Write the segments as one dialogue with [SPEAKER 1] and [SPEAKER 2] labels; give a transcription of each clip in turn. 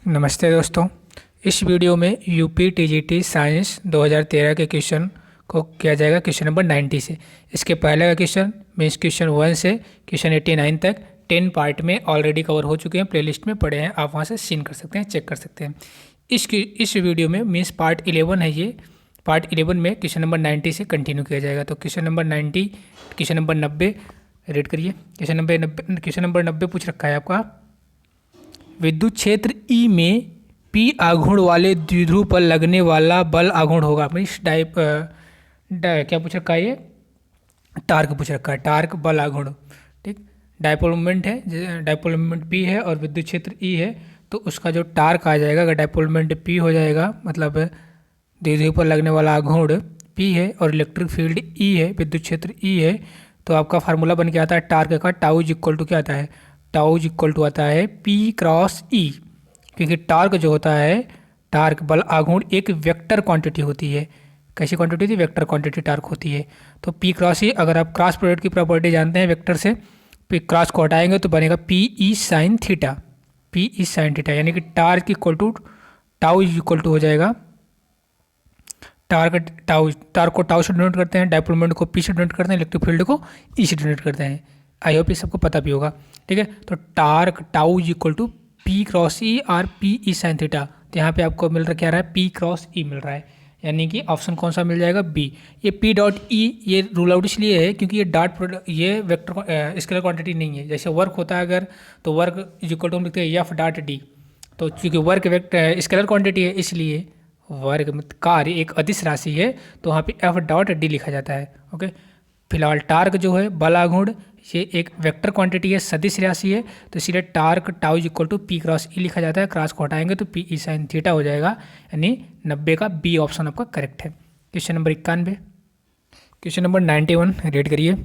[SPEAKER 1] नमस्ते दोस्तों। इस वीडियो में यूपी टीजीटी साइंस 2013 के क्वेश्चन को किया जाएगा क्वेश्चन नंबर 90 से। इसके पहले का क्वेश्चन मीन्स क्वेश्चन 1 से क्वेश्चन 89 तक 10 पार्ट में ऑलरेडी कवर हो चुके हैं, प्लेलिस्ट में पड़े हैं, आप वहां से सीन कर सकते हैं, चेक कर सकते हैं। इस वीडियो में मीन्स पार्ट 11 है, ये पार्ट 11 में क्वेश्चन नंबर 90 से कंटिन्यू किया जाएगा। तो question number 90, question number 90 read करिए। क्वेश्चन नंबर 90 पूछ रखा है आपका, विद्युत क्षेत्र ई में पी आघूर्ण वाले द्विध्रुव पर लगने वाला बल आघूर्ण होगा। मीन्स क्या पूछ रखा है, ये टार्क पूछ रखा है, टार्क बल आघूर्ण। ठीक, डायपोल मोमेंट है, डायपोल मोमेंट पी है और विद्युत क्षेत्र ई है, तो उसका जो टार्क आ जाएगा, अगर डायपोल मोमेंट पी हो जाएगा मतलब द्विध्रुव पर लगने वाला आघूर्ण पी है और इलेक्ट्रिक फील्ड ई है, विद्युत क्षेत्र ई है, तो आपका फार्मूला बन के आता है टार्क का, टाउ इज इक्वल टू क्या आता है, टाउ इज इक्वल टू आता है P क्रॉस E। क्योंकि टार्क जो होता है, टार्क बल आघूर्ण एक वेक्टर क्वांटिटी होती है। कैसी क्वांटिटी होती है? वेक्टर क्वांटिटी टार्क होती है। तो P क्रॉस E, अगर आप क्रॉस प्रोडक्ट की प्रॉपर्टी जानते हैं वेक्टर से, P क्रॉस को हटाएंगे तो बनेगा P E sine theta, P E sine theta, यानी कि torque equal to tau is equal to हो जाएगा, टार्क को टाउ से डिनोट करते हैं, डायपोल मोमेंट को पी से डिनोट करते हैं, इलेक्ट्रिक फील्ड को ई से डिनोट करते हैं। आई होप ये सबको पता भी होगा। ठीक है, तो torque tau is equal to P cross E और पी ई साइन थीटा। तो यहाँ पे आपको मिल रहा क्या रहा है, पी क्रॉस ई मिल रहा है, यानी कि ऑप्शन कौन सा मिल जाएगा, बी। ये पी डॉट ई ये रूल आउट इसलिए है क्योंकि ये डॉट प्रोडक्ट, ये वेक्टर स्केलर क्वांटिटी नहीं है। जैसे वर्क होता है अगर, तो वर्क इज इक्वल टू हम लिखते हैं एफ डॉट डी, तो चूँकि वर्क वेक्टर स्केलर क्वांटिटी है इसलिए वर्ग कार्य एक अदिश राशि है, तो वहाँ पे एफ डॉट डी लिखा जाता है। ओके, फिलहाल टार्क जो है बल आघूर्ण, ये एक वेक्टर क्वांटिटी है, सदिश राशि है, तो इसीलिए torque tau is equal to P cross E लिखा जाता है। क्रॉस को हटाएंगे तो पी ई साइन थीटा हो जाएगा, यानी 90 का बी ऑप्शन आपका करेक्ट है। Question number 91, question number 91 read करिए।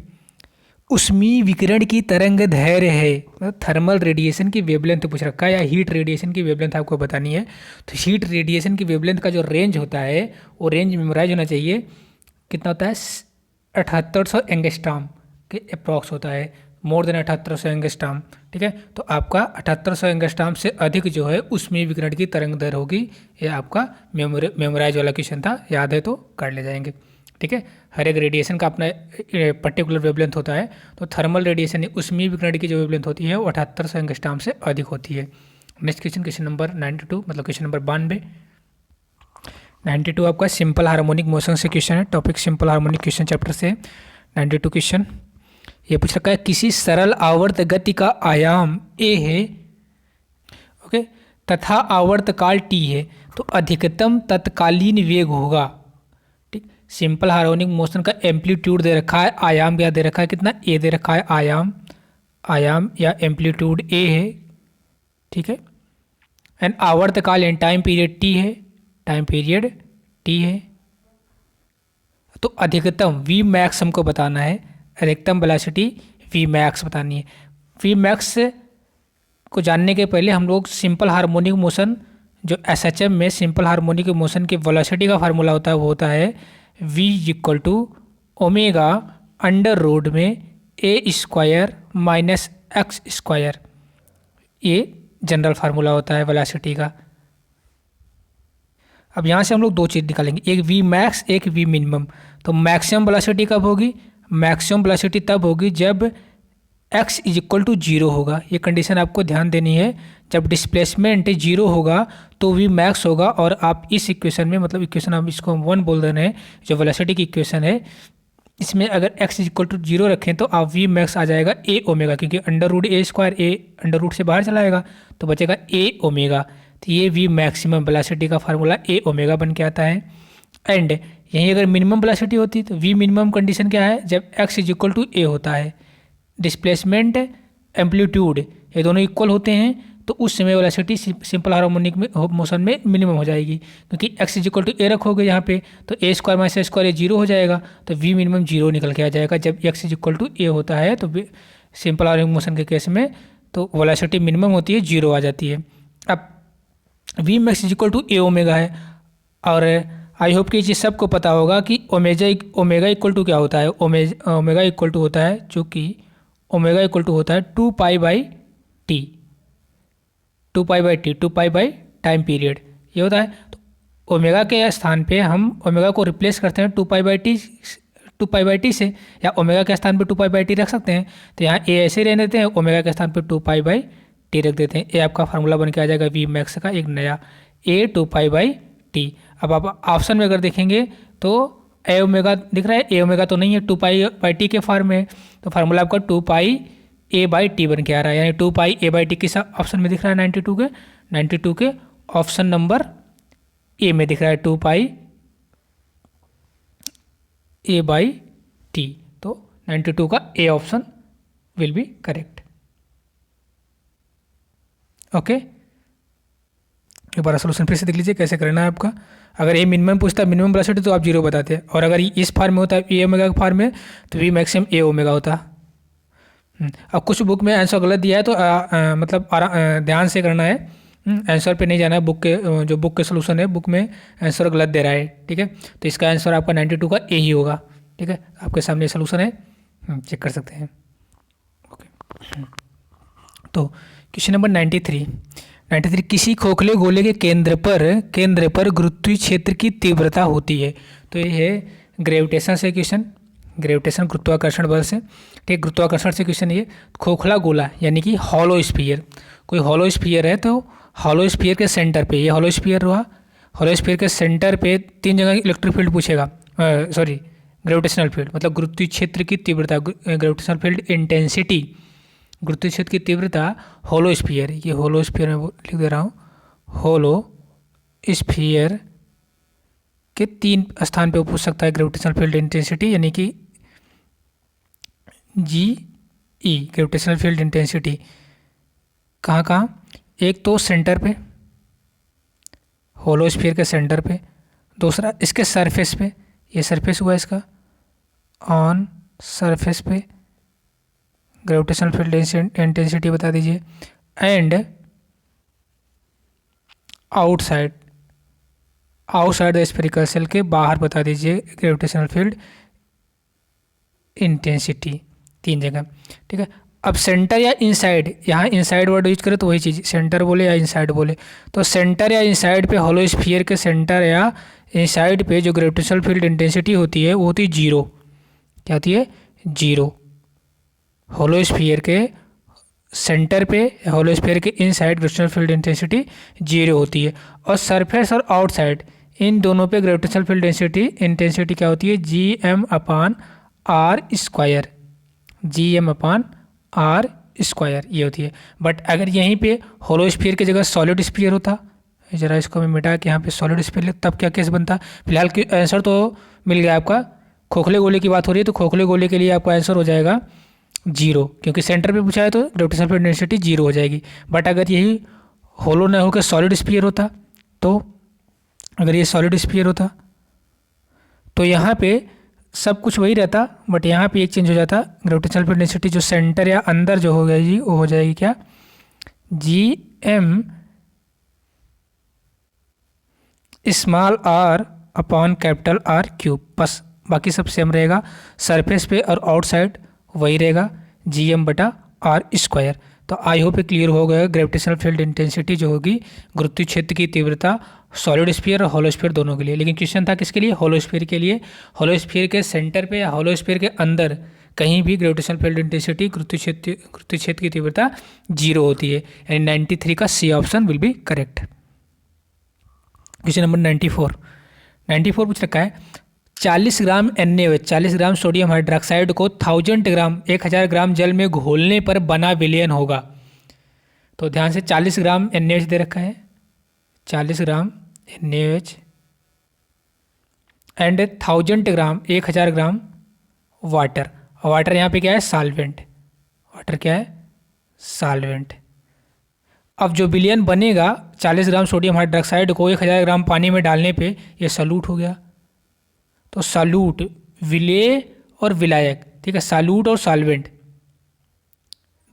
[SPEAKER 1] उष्मीय विकिरण की तरंग दैर्घ्य है, मतलब थर्मल रेडिएशन की वेवलेंथ पूछ रखा है, या हीट रेडिएशन की वेवलेंथ आपको बतानी है। तो हीट रेडिएशन की वेवलेंथ का जो रेंज होता है वो रेंज मेमोराइज होना चाहिए। कितना होता है, 7800 एंगस्ट्रॉम के अप्रॉक्स होता है, मोर देन 7800 एंगस्ट्रॉम। ठीक है, तो आपका 7800 एंगस्ट्रॉम से अधिक जो है उष्मीय विकिरण की तरंग दैर्घ्य होगी। ये आपका मेमोराइज वाला क्वेश्चन था, याद है तो कर ले जाएंगे। ठीक है, हर एक रेडिएशन का अपना पर्टिकुलर वेवलेंथ होता है। तो थर्मल रेडिएशन उष्मीय विकिरण की जो वेवलेंथ होती है वो 7800 एंगस्ट्रॉम से अधिक होती है। नेक्स्ट क्वेश्चन, क्वेश्चन नंबर 92, मतलब क्वेश्चन नंबर 92। 92 आपका सिंपल हार्मोनिक मोशन से क्वेश्चन है, topic simple harmonic question chapter से 92 क्वेश्चन। ये पूछ रखा है, किसी सरल आवर्त गति का आयाम a है, ओके, तथा आवर्तकाल t है, तो अधिकतम तत्कालीन वेग होगा। ठीक, सिंपल हार्मोनिक मोशन का एम्पलीट्यूड दे रखा है, आयाम क्या दे रखा है, कितना a दे रखा है, आयाम या एम्पलीट्यूड a है। ठीक है, एंड आवर्तकाल एंड टाइम पीरियड t है, टाइम पीरियड t है। तो अधिकतम v मैक्स हमको बताना है, अधिकतम वेलोसिटी v मैक्स बतानी है। v मैक्स को जानने के पहले हम लोग सिंपल हार्मोनिक मोशन, जो SHM में सिंपल हार्मोनिक मोशन के वेलोसिटी का फार्मूला होता है वो होता है v equal to omega under root में a square minus X square. ये जनरल फार्मूला होता है वेलोसिटी का। अब यहाँ से हम लोग दो चीज़ निकालेंगे, एक वी मैक्स, एक वी मिनिमम। तो मैक्सिमम वेलोसिटी कब होगी, मैक्सिमम वेलोसिटी तब होगी जब x इज इक्वल टू 0 होगा। ये कंडीशन आपको ध्यान देनी है, जब डिस्प्लेसमेंट 0 होगा तो वी मैक्स होगा। और आप इस इक्वेशन में, मतलब इक्वेशन आप इसको 1 बोल देना है, जो वेलोसिटी की इक्वेशन है, इसमें अगर x इज इक्वल टू 0 रखें तो आप वी मैक्स आ जाएगा a ओमेगा, क्योंकि under root a square, a under root से बाहर चला जाएगा तो बचेगा a ओमेगा। तो ये वी मैक्सिमम वेलोसिटी का फार्मूला a ओमेगा बन के आता है। एंड यहीं अगर मिनिमम वेलोसिटी होती तो वी मिनिमम कंडीशन क्या है, जब x is equal to a होता है, डिस्प्लेसमेंट एम्पलीट्यूड ये दोनों इक्वल होते हैं, तो उस समय वेलोसिटी सिंपल हार्मोनिक में मोशन में मिनिमम हो जाएगी। क्योंकि x is equal to a रखोगे यहाँ पे तो a square minus a square 0 हो जाएगा, तो v मिनिमम 0 निकल के आ जाएगा। जब x is equal to a होता है तो सिंपल हार्मोनिक मोशन के केस में तो वेलोसिटी मिनिमम होती है, 0 आ जाती है। अब v max is equal to a omega है, और आई होप कि ये चीज़ सबको पता होगा कि ओमेगा इक्वल टू क्या होता है, ओमेगा इक्वल टू होता है, चूँकि ओमेगा इक्वल टू होता है 2 pi by T, 2 pi by time period ये होता है। तो ओमेगा के स्थान पे हम ओमेगा को रिप्लेस करते हैं 2 पाई बाई टी से, या ओमेगा के स्थान पे 2 पाई बाई टी रख सकते हैं। तो यहाँ ए ऐसे रहने देते हैं, ओमेगा के स्थान पे 2 पाई बाई टी रख देते हैं। ए आपका फार्मूला बन के आ जाएगा वी मैक्स का एक नया, ए 2 पाई बाई टी। अब आप ऑप्शन में अगर देखेंगे तो ए ओमेगा दिख रहा है, ए ओमेगा तो नहीं है, 2 पाई बाई टी के फॉर्म में है। तो फार्मूला आपका 2 पाई ए बाई टी बन के आ रहा है, यानी 2 पाई ए बाई टी किस ऑप्शन में दिख रहा है 92 के ऑप्शन नंबर ए में दिख रहा है 2 पाई ए बाई टी। तो 92 का A option will be correct. Okay, एक बार सोल्यूशन फिर से देख लीजिए कैसे करना है आपका। अगर ए मिनिमम पूछता है, मिनिमम वेलोसिटी, तो आप 0 बताते हैं, और अगर इस फॉर्म में होता है ए ओमेगा के फॉर्म में तो वी मैक्सिमम ए ओमेगा होता। अब कुछ बुक में आंसर गलत दिया है तो मतलब ध्यान से करना है, आंसर पे नहीं जाना है। बुक के जो बुक के सोल्यूशन है, बुक में आंसर गलत दे रहा है, ठीक है। तो इसका आंसर आपका 92 का ए ही होगा, ठीक है। आपके सामने सोल्यूशन है, चेक कर सकते हैं। ओके, तो क्वेश्चन नंबर 93 किसी खोखले गोले के केंद्र पर गुरुत्वीय क्षेत्र की तीव्रता होती है। तो ये है ग्रेविटेशन से क्वेश्चन, ग्रेविटेशन गुरुत्वाकर्षण बल से, ठीक। गुरुत्वाकर्षण से क्वेश्चन ये खोखला गोला यानी कि हॉलो स्फीयर, कोई हॉलो स्फीयर है तो हॉलो स्फीयर के सेंटर पे, ये हॉलो स्फीयर हुआ, हॉलो स्फीयर के सेंटर पे 3 जगह इलेक्ट्रिक फील्ड पूछेगा, सॉरी ग्रेविटेशनल फील्ड, मतलब गुरुत्वीय क्षेत्र की तीव्रता, ग्रेविटेशनल फील्ड इंटेंसिटी, गुरुत्वीय क्षेत्र की तीव्रता हॉलो स्फीयर, ये हॉलो स्फीयर में लिख दे रहा हूँ, हॉलो स्फीयर के 3 स्थान पे पूछ सकता है ग्रेविटेशनल फील्ड इंटेंसिटी, यानी कि जी ई, ग्रेविटेशनल फील्ड इंटेंसिटी कहाँ, एक तो सेंटर पे, हॉलो स्फीयर के सेंटर पे, दूसरा इसके सरफेस पे, ये सरफेस हुआ इसका, ऑन सरफेस पे ग्रेविटेशनल फील्ड इंटेंसिटी बता दीजिए, and outside the spherical shell के बाहर बता दीजिए ग्रेविटेशनल फील्ड इंटेंसिटी, 3 जगह, ठीक है। अब सेंटर या इनसाइड, यहाँ इनसाइड वर्ड यूज करें तो वही चीज़, सेंटर बोले या इनसाइड बोले, तो सेंटर या इनसाइड पे, हॉलो स्फीयर के सेंटर या इनसाइड पे जो ग्रेविटेशनल फील्ड इंटेंसिटी होती है वो होती है 0, क्या होती है 0। हॉलो स्फीयर के सेंटर पे, हॉलो स्फीयर के इनसाइड ग्रेविटेशनल फील्ड इंटेंसिटी 0 होती है, और सरफेस और आउटसाइड इन दोनों पे ग्रेविटेशनल फील्ड इंटेंसिटी क्या होती है Gm/r², Gm/r², ये होती है। बट अगर यहीं पे हॉलो स्फीयर की जगह सॉलिड स्फीयर होता, जरा इसको मैं मिटा के यहाँ पे सॉलिड स्फीयर तब क्या केस बनता। फिलहाल आंसर तो मिल गया आपका, खोखले गोले की बात हो रही है तो खोखले गोले के लिए आपका आंसर हो जाएगा 0, क्योंकि सेंटर पे पूछा है तो ग्रेविटेशनल फील्ड इंटेंसिटी 0 हो जाएगी। बट अगर यही होलो न होकर सॉलिड स्फीयर होता, तो अगर ये सॉलिड स्फीयर होता तो यहाँ पे सब कुछ वही रहता, बट यहाँ पे एक चेंज हो जाता, ग्रेविटेशनल फील्ड इंटेंसिटी जो सेंटर या अंदर जो हो जाएगी वो हो जाएगी क्या Gm/r/R3, बस बाकी सब सेम रहेगा, सरफेस पे और आउटसाइड वही रहेगा Gm/r²। तो आई होप क्लियर हो गया, ग्रेविटेशनल फील्ड इंटेंसिटी जो होगी गुरुत्वीय क्षेत्र की तीव्रता सॉलिड स्फीयर और हॉलो स्फीयर दोनों के लिए। लेकिन क्वेश्चन था किसके लिए, हॉलो स्फीयर के लिए। हॉलो स्फीयर के सेंटर पे या हॉलो स्फीयर के अंदर कहीं भी ग्रेविटेशनल फील्ड इंटेंसिटी गुरुत्वीय क्षेत्र की तीव्रता 0 होती है, यानी 93 का C option will be correct. Question number 94 पूछ रखा है 40 gram NaOH, 40 gram sodium hydroxide को 1000 ग्राम जल में घोलने पर बना विलयन होगा। तो ध्यान से 40 ग्राम NaOH दे रखा है, 40 gram NaOH and 1000 gram water. Water यहाँ पे क्या है सॉल्वेंट, वाटर क्या है सॉल्वेंट। अब जो विलयन बनेगा 40 ग्राम सोडियम हाइड्रोक्साइड को 1000 ग्राम पानी में डालने पे ये सॉल्यूट हो गया। तो सॉल्यूट, विलेय और विलायक, ठीक है, सॉल्यूट और सॉल्वेंट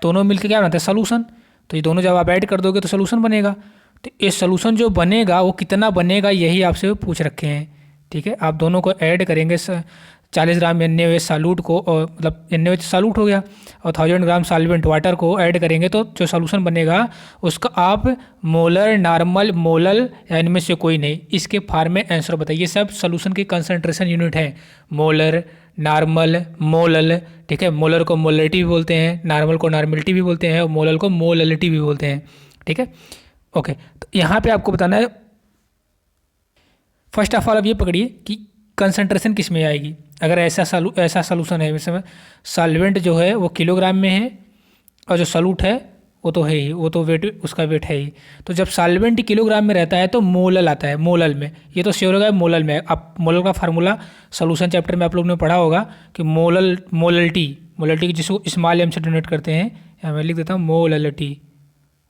[SPEAKER 1] दोनों मिलकर क्या बनाता है सॉल्यूशन। तो ये दोनों जब आप ऐड कर दोगे तो सॉल्यूशन बनेगा। तो ये सॉल्यूशन जो बनेगा वो कितना बनेगा यही आपसे पूछ रखे हैं, ठीक है। आप दोनों को ऐड करेंगे 40 ग्राम NaOH सालूट को, और मतलब NaOH सालूट हो गया, और 1000 ग्राम सॉल्वेंट वाटर को ऐड करेंगे तो जो सॉल्यूशन बनेगा उसका आप मोलर, नॉर्मल, मोलल या इनमें से कोई नहीं, इसके फॉर्म में आंसर बताइए। सब सॉल्यूशन की कंसंट्रेशन यूनिट है, मोलर, नॉर्मल, मोलल, ठीक है। मोलर को मोलरिटी भी बोलते हैं, नॉर्मल को नॉर्मलिटी भी बोलते हैं, और मोलल को मोललिटी भी बोलते हैं, ठीक है। ओके, तो यहाँ पे आपको बताना है, फर्स्ट ऑफ ऑल अब ये पकड़िए कि कंसंट्रेशन किस में आएगी। अगर ऐसा सॉल्यूशन है, जैसे सॉल्वेंट जो है वो किलोग्राम में है, और जो सॉल्यूट है वो तो है ही, वो तो वेट, उसका वेट है ही। तो जब सॉल्वेंट किलोग्राम में रहता है तो मोलल आता है, मोलल में, ये तो श्योर होगा मोलल में। अब मोलल का फार्मूला सॉल्यूशन चैप्टर में आप लोगों ने पढ़ा होगा कि मोललिटी जिसको स्मॉल m से डिनोट करते हैं, यहाँ मैं लिख देता हूँ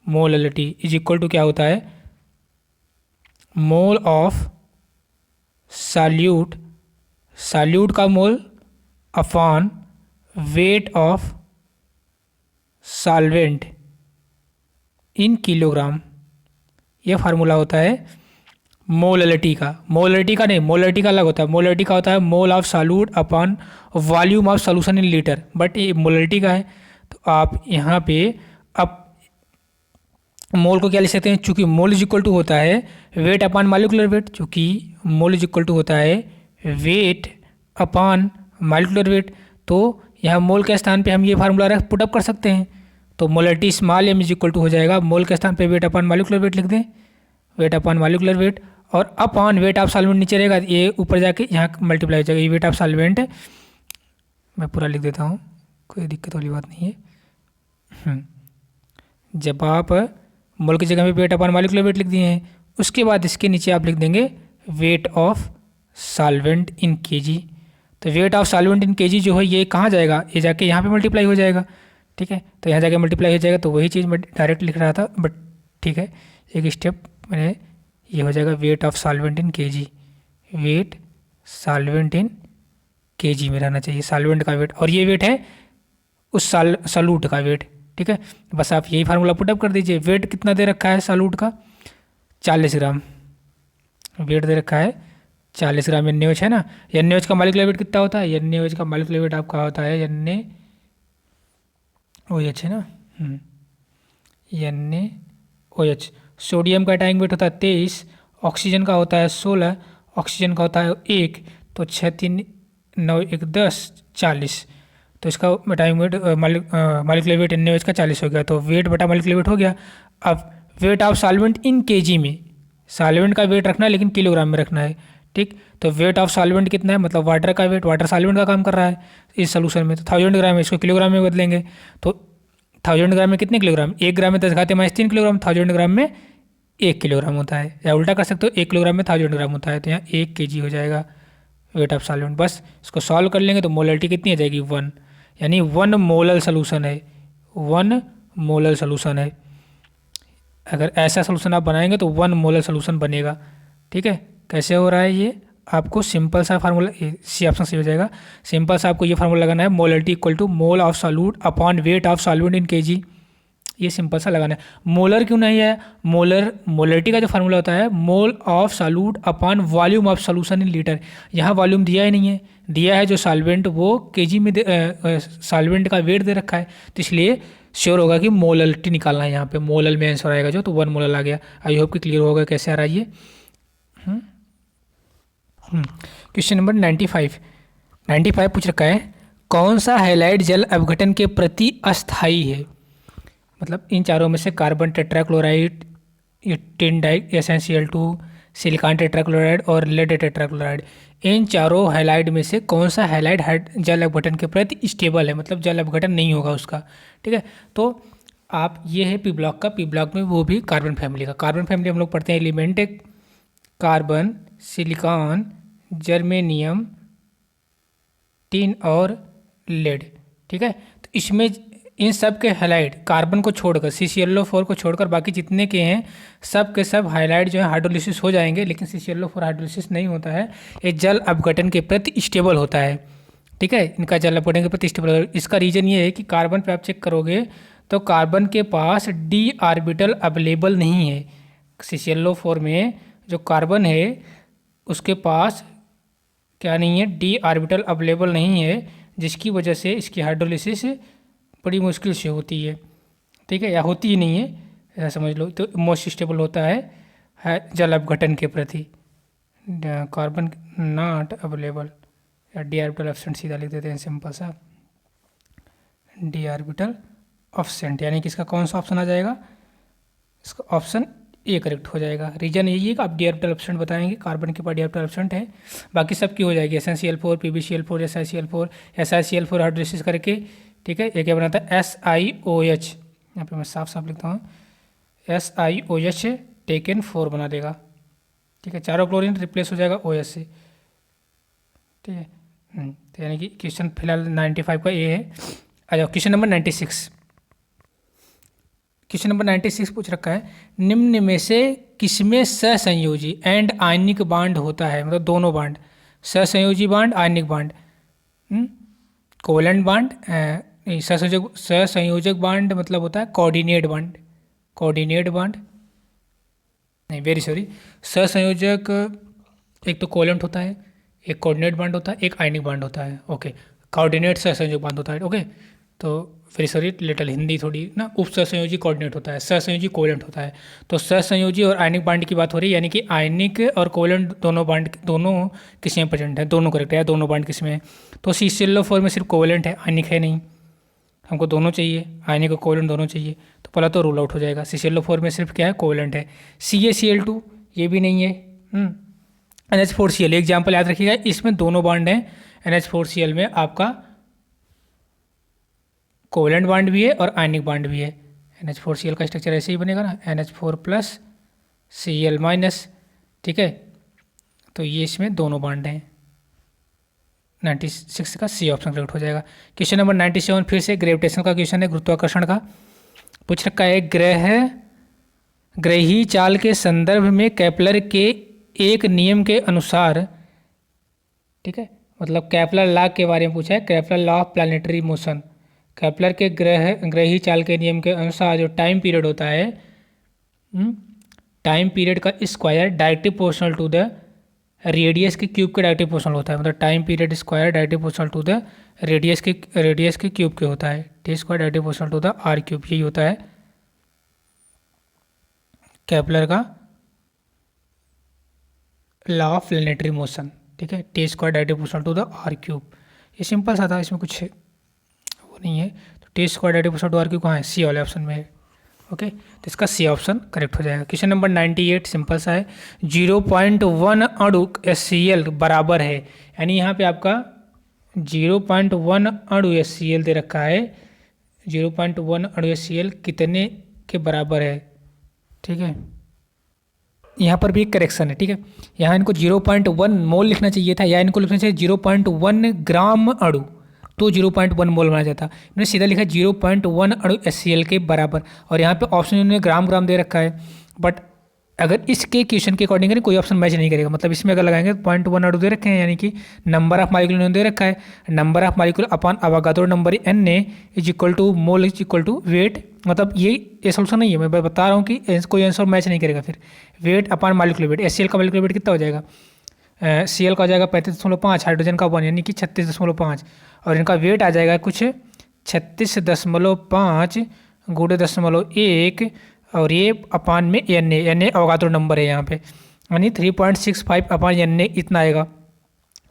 [SPEAKER 1] मोललिटी इज इक्वल टू क्या होता है, मोल ऑफ सॉल्यूट का mole upon weight of solvent in kilogram. यह फार्मूला होता है मोललिटी का नहीं, मोललिटी का अलग होता है। मोललिटी का होता है मोल of solute upon volume of solution in litre, but ये मोललिटी का है। तो आप यहाँ पे अब मोल को क्या लिख सकते हैं, चूंकि मोल इज इक्वल टू होता है वेट अपॉन मॉलिक्यूलर वेट, चूंकि मोल इज इक्वल टू होता है वेट अपॉन मॉलिक्यूलर वेट, तो यहाँ मोल के स्थान पे हम ये फार्मूला पुटअप कर सकते हैं। तो molarity small m is equal to हो जाएगा, मोल के स्थान पे वेट अपॉन मॉलिक्यूलर वेट लिख दें, वेट अपॉन मॉलिक्यूलर वेट, और अपॉन वेट ऑफ सॉल्वेंट नीचे रहेगा, ये ऊपर जाके यहाँ मल्टीप्लाई हो जाएगा। ये वेट ऑफ सॉल्वेंट मैं पूरा लिख देता हूँ, कोई दिक्कत वाली बात नहीं है। जब आप मोल की जगह में वेट अपॉन मॉलिक्यूलर वेट लिख दिए हैं, उसके बाद इसके नीचे आप लिख देंगे weight of solvent in kg. तो weight of solvent in kg जो है ये कहाँ जाएगा, ये जाके यहाँ पे मल्टीप्लाई हो जाएगा, ठीक है। तो यहाँ जाके मल्टीप्लाई हो जाएगा, तो वही चीज़ मैं डायरेक्ट लिख रहा था, बट ठीक है, एक स्टेप मैंने, ये हो जाएगा weight of solvent in KG, weight solvent in KG में रहना चाहिए सॉल्वेंट का वेट, और ये वेट है उस सॉल्यूट का वेट, ठीक है। बस आप यही फार्मूला पुटअप कर दीजिए। वेट कितना दे रखा है सॉल्यूट का, 40 ग्राम वेट दे रखा है, 40 ग्राम NaOH है ना। NaOH का मॉलिक्यूलर वेट कितना होता है, NaOH का मॉलिक्यूलर वेट आपका होता है NaOH है ना, NaOH। सोडियम का एटॉमिक वेट होता है 23, ऑक्सीजन का होता है 16, ऑक्सीजन का होता है 1, तो 6 3 9 1 10 40, तो इसका atomic weight molecular weight NaOH का 40 हो गया। तो वेट बटा मॉलिक्यूलर वेट हो गया। अब wait of solvent in KG में, सॉल्वेंट का वेट रखना है लेकिन किलोग्राम में रखना है, ठीक। तो वेट ऑफ सॉल्वेंट कितना है, मतलब वाटर का वेट, वाटर सॉल्वेंट का काम कर रहा है इस सोल्यूशन में, तो 1000 ग्राम है, इसको किलोग्राम में बदलेंगे। तो 1000 ग्राम में कितने किलोग्राम, 1 ग्राम में 10⁻³ किलोग्राम, 1000 ग्राम में 1 किलोग्राम होता है, या उल्टा कर सकते हो 1 किलोग्राम में 1000 ग्राम होता है, तो यहाँ 1 kg हो जाएगा वेट ऑफ सॉल्वेंट। बस इसको सॉल्व कर लेंगे तो मोलरिटी कितनी आ जाएगी 1, यानी 1 मोलल सोल्यूशन है, 1 मोलल सोल्यूशन है। अगर ऐसा सोल्यूशन आप बनाएंगे तो 1 मोलल सोल्यूशन बनेगा, ठीक है। कैसे हो रहा है ये, आपको सिंपल सा फार्मूला, सी ऑप्शन सही हो जाएगा। सिंपल सा आपको ये फार्मूला लगाना है, molarity equal to mole of solute upon weight of solvent in KG, ये सिंपल सा लगाना है। मोलर क्यों नहीं है, मोलरिटी का जो फार्मूला होता है मोल of solute upon volume of solution in litre, यहाँ वॉल्यूम दिया ही नहीं है, दिया है जो सॉल्वेंट वो केजी में सॉल्वेंट का वेट दे रखा है, तो इसलिए श्योर होगा कि मोलरिटी निकालना है। यहाँ पे मोलल में आंसर आएगा जो, तो 1 मोलल आ गया। आई होप कि क्लियर होगा कैसे आ रहा है ये। क्वेश्चन नंबर 95 पूछ रखा है, कौन सा हैलाइड जल अपघटन के प्रति अस्थायी है। मतलब इन चारों में से carbon tetrachloride, tin di SnCl2, silicon tetrachloride और लेड टेट्राक्लोराइड, इन चारों हैलाइड में से कौन सा हैलाइड जल अपघटन के प्रति स्टेबल है, मतलब जल अपघटन नहीं होगा उसका, ठीक है। तो आप ये है पी ब्लॉक का, पी ब्लॉक में वो भी कार्बन फैमिली का। कार्बन फैमिली हम लोग पढ़ते हैं element, carbon, silicon, germanium, tin और लेड, ठीक है। तो इसमें इन सब के हैलाइड कार्बन को छोड़कर, CClO4 को छोड़कर बाकी जितने के हैं सब के सब हाइलाइट जो है हाइड्रोलिसिस हो जाएंगे, लेकिन CClO4 हाइड्रोलिसिस नहीं होता है, ये जल अपघटन के प्रति स्टेबल होता है, ठीक है। इनका जल अपघटन के प्रति स्टेबल, इसका रीजन ये है कि कार्बन पे आप चेक करोगे तो कार्बन के पास d ऑर्बिटल अवेलेबल नहीं है। CClO4 में जो कार्बन है उसके पास क्या नहीं है, डी ऑर्बिटल अवेलेबल नहीं है, जिसकी वजह से इसकी हाइड्रोलिसिस बड़ी मुश्किल से होती है, ठीक है, या होती ही नहीं है ऐसा समझ लो। तो मोस्ट स्टेबल होता है जल अपघटन के प्रति, कार्बन नॉट अवेलेबल, या डी ऑर्बिटल एब्सेंट सीधा लिख देते हैं सिंपल सा, डी ऑर्बिटल एब्सेंट, यानी कि इसका कौन सा ऑप्शन आ जाएगा, इसका ऑप्शन ए करेक्ट हो जाएगा। रीजन यही है कि आप डी ऑर्बिटल एब्सेंट बताएंगे, कार्बन के पास डी ऑर्बिटल एब्सेंट है, बाकी सबकी हो जाएगी, SnCl4, PbCl4, SiCl4, SiCl4 hydrolysis करके, ठीक है, ये क्या बनाता है SiOH, यहाँ पे मैं साफ साफ लिखता हूँ, SiOH टेकन 4 बना देगा, ठीक है, चारों क्लोरीन रिप्लेस हो जाएगा OH से, ठीक है। तो यानी कि क्वेश्चन फिलहाल 95 का ए है। आ जाओ क्वेश्चन नंबर 96। क्वेश्चन नंबर 96 पूछ रखा है, निम्न में से किसमें सहसंयोजी एंड आयनिक बांड होता है, मतलब दोनों बांड, सहसंयोजी बांड, आयनिक बांड, कोवेलेंट बांड, सहसंयोजक बांड मतलब होता है कोऑर्डिनेट बांड, कोऑर्डिनेट बांड नहीं, वेरी सॉरी, सहसंयोजक एक तो कोवेलेंट होता है, एक कोऑर्डिनेट बांड होता है, एक आयनिक बांड होता है, ओके, कोऑर्डिनेट सहसंयोजक बांड होता है, ओके। तो वेरी सॉरी, लिटिल हिंदी थोड़ी ना, उप सहसंयोजी कोऑर्डिनेट होता है, सहसंयोजी कोवेलेंट होता है। तो सहसंयोजी और आयनिक बांड की बात हो रही है, यानी कि आयनिक और कोवेलेंट दोनों बांड, दोनों किसमें प्रेजेंट है, दोनों करेक्ट है, दोनों बांड किसमें है। तो CCl4 में सिर्फ कोवेलेंट है, आयनिक है नहीं, हमको दोनों चाहिए, आयनिक और कोवेलेंट दोनों चाहिए, तो पहला तो रूल आउट हो जाएगा। CCl4 में सिर्फ क्या है, कोवेलेंट है। CaCl2 ये भी नहीं है। NH4Cl एग्जाम्पल याद रखिएगा, इसमें दोनों बांड हैं, NH4Cl में आपका कोवेलेंट बांड भी है और आयनिक बांड भी है। NH4Cl का स्ट्रक्चर ऐसे ही बनेगा ना, NH4+Cl-, ठीक है, तो ये इसमें दोनों बांड हैं। 96 का सी ऑप्शन करेक्ट हो जाएगा। क्वेश्चन नंबर 97 फिर से ग्रेविटेशन का क्वेश्चन है, गुरुत्वाकर्षण का पूछ रखा है। ग्रही चाल के संदर्भ में केपलर के एक नियम के अनुसार, ठीक है, मतलब केपलर लॉ के बारे में पूछा है, Kepler law of planetary motion, Kepler के ग्रही चाल के नियम के अनुसार जो टाइम पीरियड होता है, टाइम पीरियड का square directly proportional to the radius के क्यूब के डायरेक्टली प्रोपोर्शनल होता है, मतलब time period square directly proportional to the radius के क्यूब के होता है, T square directly proportional to the R cube, यही होता है केपलर का लॉ ऑफ प्लैनेटरी मोशन, ठीक है, T square directly proportional to the R cube. ये सिंपल सा था, इसमें कुछ वो नहीं है। तो T square directly proportional to R cube कहाँ है, सी वाले ऑप्शन में है, ओके, तो इसका सी ऑप्शन करेक्ट हो जाएगा। क्वेश्चन नंबर 98 सिंपल सा है, 0.1 अणु HCl बराबर है, यानी यहाँ पे आपका 0.1 अणु HCl दे रखा है, 0.1 अणु HCl कितने के बराबर है, ठीक है, यहाँ पर भी एक करेक्शन है, ठीक है, यहाँ इनको 0.1 मोल लिखना चाहिए था, या इनको लिखना चाहिए 0.1 ग्राम अणु, तो 0.1 मोल बना जाता, इन्होंने सीधा लिखा 0.1 अणु HCl के बराबर, और यहाँ पे ऑप्शन इन्होंने ग्राम ग्राम दे रखा है, बट अगर इसके क्वेश्चन के अकॉर्डिंग कोई ऑप्शन मैच नहीं करेगा, मतलब इसमें अगर लगाएंगे 0.1 अणु दे रखे हैं, यानी कि नंबर ऑफ मालिक्यूल इन्होंने दे रखा है, number of molecule upon Avogadro number NA is equal to mole is equal to weight, मतलब ये सोल्यूशन नहीं है, मैं बता रहा हूँ कि कोई आंसर मैच नहीं करेगा। फिर weight upon molecule weight, HCl का मालिक्यूल वेट कितना हो जाएगा, Cl का हो जाएगा 35.5, हाइड्रोजन का 1 यानी कि 36.5, और इनका वेट आ जाएगा कुछ 36.5 गुणे 0.1, और ये अपान में Na अवगाद्रो नंबर है यहाँ पे, यानी 3.65 अपान Na इतना आएगा,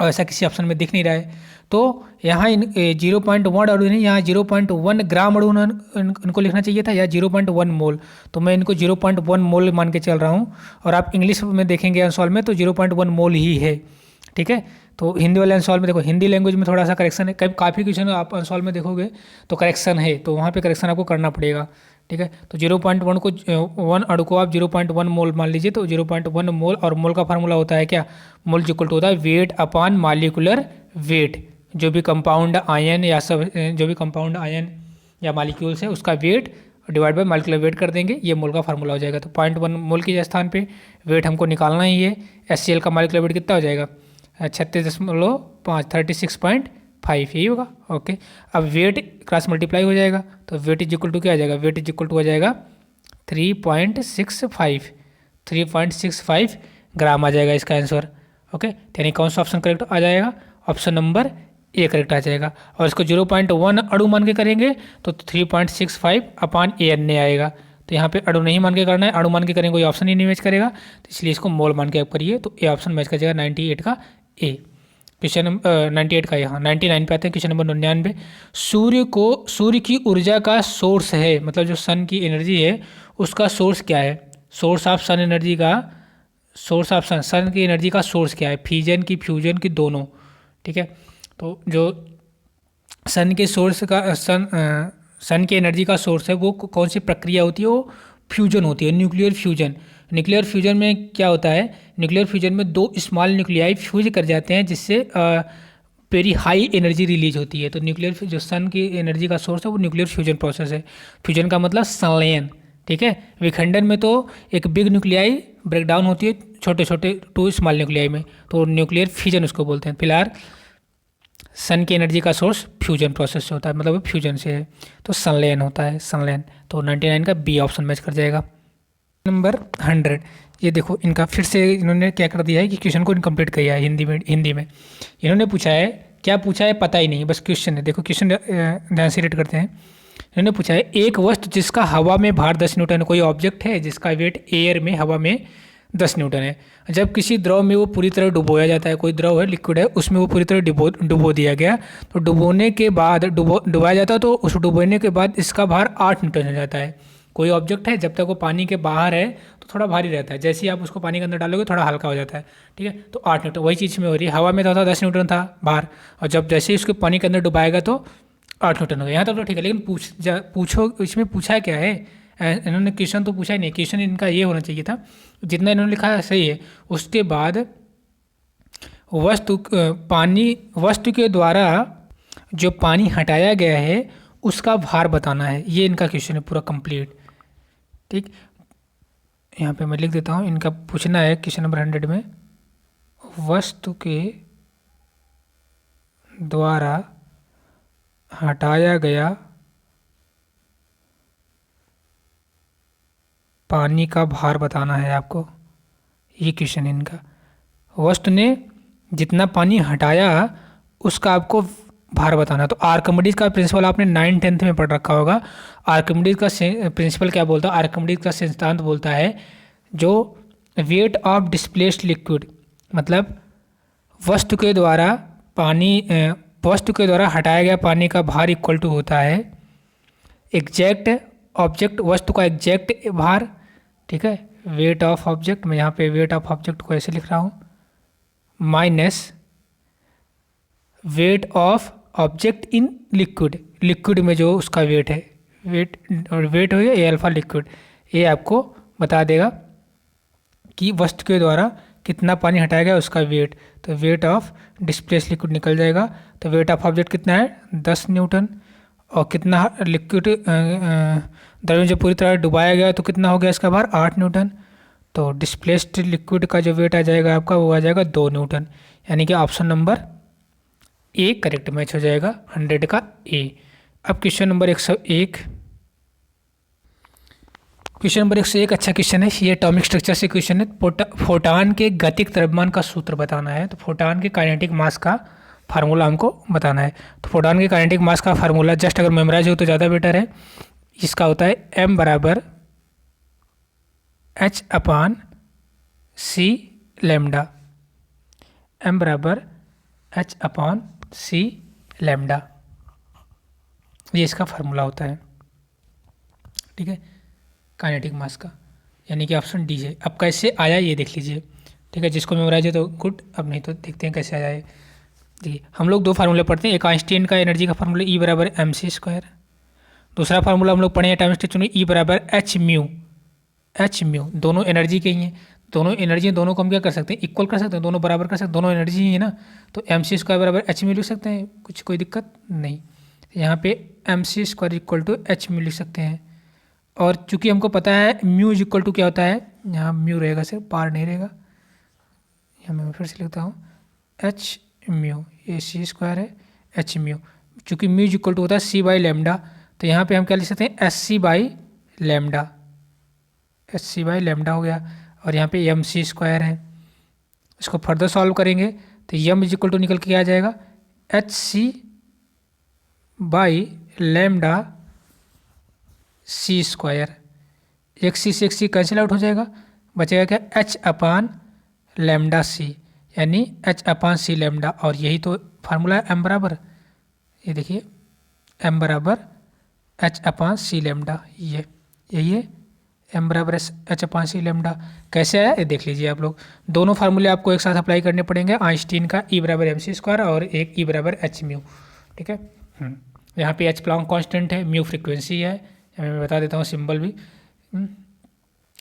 [SPEAKER 1] और ऐसा किसी ऑप्शन में दिख नहीं रहा है। तो यहाँ 0.1 अणु नहीं, यहाँ 0.1 ग्राम अणु इनको लिखना चाहिए था, या 0.1 मोल, तो मैं इनको 0.1 मोल मान के चल रहा हूँ, और आप इंग्लिश में देखेंगे आंसर में तो 0.1 मोल ही है, ठीक है। तो हिंदी वाले आंसर में देखो, हिंदी लैंग्वेज में थोड़ा सा करेक्शन है, काफ़ी क्वेश्चन आप आंसर में देखोगे तो करेक्शन है, तो वहाँ पे करेक्शन आपको करना पड़ेगा, ठीक है। तो 0.1 को 1 अणु को आप 0.1 मोल मान लीजिए, तो 0.1 मोल, और मोल का फार्मूला होता है क्या, मोल इक्वल टू होता है वेट अपॉन मॉलिक्यूलर वेट, जो भी कंपाउंड आयन या सब जो भी कंपाउंड आयन या मॉलिक्यूल्स है उसका weight divide by molecular weight कर देंगे, ये मोल का फार्मूला हो जाएगा। तो 0.1 मोल के स्थान पे वेट हमको निकालना ही है, HCl का मॉलिक्यूलर वेट कितना हो जाएगा, 36.5, 36.5 यही होगा, ओके। अब वेट क्रॉस मल्टीप्लाई हो जाएगा, तो वेट इज इक्वल टू क्या आ जाएगा, वेट इज इक्वल टू हो जाएगा 3.65 ग्राम आ जाएगा इसका आंसर, ओके, यानी कौन सा ऑप्शन करेक्ट आ जाएगा? ऑप्शन नंबर ए करेक्ट आ जाएगा। और इसको 0.1 अणु मान के करेंगे तो 3.65 अपान ए एन ए आएगा। तो यहाँ पे अणु नहीं मान के करना है, अणु मान के करेंगे कोई ऑप्शन ही नहीं मैच करेगा, तो इसलिए इसको मोल मान के आप करिए, तो ए ऑप्शन मैच कर जाएगा 98 का ए। क्वेश्चन नंबर 98 का यहाँ 99 पे आते हैं। क्वेश्चन नंबर 99, सूर्य की ऊर्जा का सोर्स है, मतलब जो सन की एनर्जी है उसका सोर्स क्या है? सोर्स ऑफ सन एनर्जी का, सोर्स ऑफ सन की एनर्जी का सोर्स क्या है? फिजन की, फ्यूजन की, दोनों। ठीक है, तो जो सन के सोर्स का सन की एनर्जी का सोर्स है वो कौन सी प्रक्रिया होती है? वो फ्यूजन होती है, न्यूक्लियर फ्यूजन। न्यूक्लियर फ्यूजन में क्या होता है? न्यूक्लियर फ्यूजन में दो स्मॉल न्यूक्लियाई फ्यूज कर जाते हैं जिससे वेरी हाई एनर्जी रिलीज होती है। तो न्यूक्लियर जो सन की एनर्जी का सोर्स है वो न्यूक्लियर फ्यूजन प्रोसेस है। फ्यूजन का मतलब संलयन। ठीक है, विखंडन में तो एक बिग न्यूक्लियाई ब्रेक डाउन होती है छोटे छोटे 2 स्मॉल न्यूक्लियाई में, तो न्यूक्लियर फ्यूजन उसको बोलते हैं। फिलहाल सन की एनर्जी का सोर्स फ्यूजन प्रोसेस से होता है, मतलब फ्यूजन से है, तो संलयन होता है, संलयन। तो 99 का बी ऑप्शन मैच कर जाएगा। नंबर 100, ये देखो इनका फिर से इन्होंने क्या कर दिया है कि क्वेश्चन को इनकम्प्लीट किया है हिंदी में इन्होंने पूछा है, क्या पूछा है पता ही नहीं, बस क्वेश्चन है। देखो क्वेश्चन ध्यान से रीड करते हैं। इन्होंने पूछा है, एक वस्तु जिसका हवा में भार 10 न्यूटन, कोई ऑब्जेक्ट है जिसका वेट एयर में, हवा में 10 न्यूटन है, जब किसी द्रव में वो पूरी तरह डुबोया जाता है, कोई द्रव है, लिक्विड है, उसमें वो पूरी तरह डुबो दिया गया, तो डुबोने के बाद डुबाया जाता है, तो उस डुबोने के बाद इसका भार 8 न्यूटन हो जाता है। कोई ऑब्जेक्ट है जब तक वो पानी के बाहर है तो थोड़ा भारी रहता है, जैसे ही आप उसको पानी के अंदर डालोगे थोड़ा हल्का हो जाता है। ठीक है, तो 8 न्यूटन, वही चीज़ में हो रही है। हवा में था 10 न्यूटन था भार, और जब जैसे ही उसको पानी के अंदर डुबाएगा तो 8 न्यूटन हो गया। यहाँ तक तो ठीक है, लेकिन पूछो इसमें पूछा क्या है? इन्होंने क्वेश्चन तो पूछा ही नहीं। क्वेश्चन इनका ये होना चाहिए था, जितना इन्होंने लिखा है सही है। उसके बाद वस्तु के द्वारा जो पानी हटाया गया है उसका भार बताना है, ये इनका क्वेश्चन है पूरा कंप्लीट। ठीक, यहाँ पे मैं लिख देता हूँ, इनका पूछना है क्वेश्चन नंबर 100 में, वस्तु के द्वारा हटाया गया पानी का भार बताना है आपको, ये क्वेश्चन है इनका। वस्तु ने जितना पानी हटाया उसका आपको भार बताना है। तो आर्किमिडीज का प्रिंसिपल आपने 9th-10th में पढ़ रखा होगा। आर्किमिडीज का प्रिंसिपल क्या बोलता है? आर्किमिडीज का सिद्धांत बोलता है, जो वेट ऑफ डिस्प्लेस्ड लिक्विड, मतलब वस्तु के द्वारा हटाया गया पानी का भार इक्वल टू होता है एग्जैक्ट ऑब्जेक्ट, वस्तु का एग्जैक्ट भार। ठीक है, वेट ऑफ ऑब्जेक्ट, मैं यहाँ पे वेट ऑफ ऑब्जेक्ट को ऐसे लिख रहा हूँ, minus weight of object in liquid, liquid में जो उसका वेट है, वेट और वेट हो गया ए अल्फा लिक्विड, ये आपको बता देगा कि वस्तु के द्वारा कितना पानी हटाया गया उसका वेट। तो वेट ऑफ डिस्प्लेस लिक्विड निकल जाएगा। तो वेट ऑफ ऑब्जेक्ट कितना है? 10 न्यूटन। और कितना लिक्विड द्रव्य जब पूरी तरह डुबाया गया तो कितना हो गया इसका भार? 8 न्यूटन। तो डिस्प्लेस्ड लिक्विड का जो वेट आ जाएगा आपका, वो आ जाएगा 2 न्यूटन। यानी कि option number A correct match हो जाएगा 100 का ए। अब क्वेश्चन नंबर 101, क्वेश्चन नंबर 101 अच्छा क्वेश्चन है, ये एटॉमिक स्ट्रक्चर से क्वेश्चन है। फोटॉन के गतिक द्रव्यमान का सूत्र बताना है। तो फोटॉन के काइनेटिक मास का फार्मूला हमको बताना है। तो फोटॉन के काइनेटिक मास का फार्मूला जस्ट अगर मेमोराइज हो तो ज़्यादा बेटर है। इसका होता है m बराबर h अपान c लैम्डा, m बराबर h अपान c लैम्डा, ये इसका फार्मूला होता है। ठीक है, काइनेटिक मास का, यानी कि ऑप्शन डी है। अब कैसे आया ये देख लीजिए। ठीक है, जिसको मेमोराइज है तो गुड, अब नहीं तो देखते हैं कैसे आया है। देखिए, हम लोग 2 फार्मूले पढ़ते हैं। एक आइंस्टीन का एनर्जी का फार्मूला E बराबर mc²। दूसरा फार्मूला हम लोग पढ़े हैं एटॉमिक स्ट्रक्चर में, E बराबर h म्यू। दोनों एनर्जी के ही हैं, दोनों एनर्जी, दोनों को हम क्या कर सकते हैं? इक्वल कर सकते हैं, दोनों बराबर कर सकते हैं, दोनों एनर्जी ही है ना। तो mc² बराबर h म्यू लिख सकते हैं, कुछ कोई दिक्कत नहीं। यहाँ पे mc² equal to h mu लिख सकते हैं। और चूंकि हमको पता है म्यू इक्वल टू क्या होता है, यहाँ म्यू रहेगा, सिर्फ पार नहीं रहेगा। यहाँ मैं फिर से लिखता हूँ h म्यू, ये c² है, h म्यू। चूँकि म्यू इक्वल टू होता है c बाई लैम्डा, तो यहाँ पे हम क्या लिख सकते हैं? sc by lambda, sc by lambda हो गया। और यहाँ पे mc² है, इसको फर्दर सॉल्व करेंगे तो यम इज इक्वल टू निकल के क्या आ जाएगा, H C by lambda C square. एक सी से एक सी कैंसिल आउट हो जाएगा, बचेगा क्या, एच अपान लैम्डा सी, यानी एच अपान सी लैम्डा। और यही तो फार्मूला है एम बराबर, ये देखिए एम बराबर एच अपान सी लैम्डा, ये यही है एम बराबर एच अपान सी लैम्डा। कैसे आया ये देख लीजिए आप लोग। दोनों फार्मूले आपको एक साथ अप्लाई करने पड़ेंगे, आइंस्टीन का ई बराबर एम सी स्क्वायर और एक ई बराबर एच म्यू। ठीक है, यहाँ पे एच प्लॉन्क कांस्टेंट है, म्यू फ्रीक्वेंसी है, मैं बता देता हूँ सिंबल भी।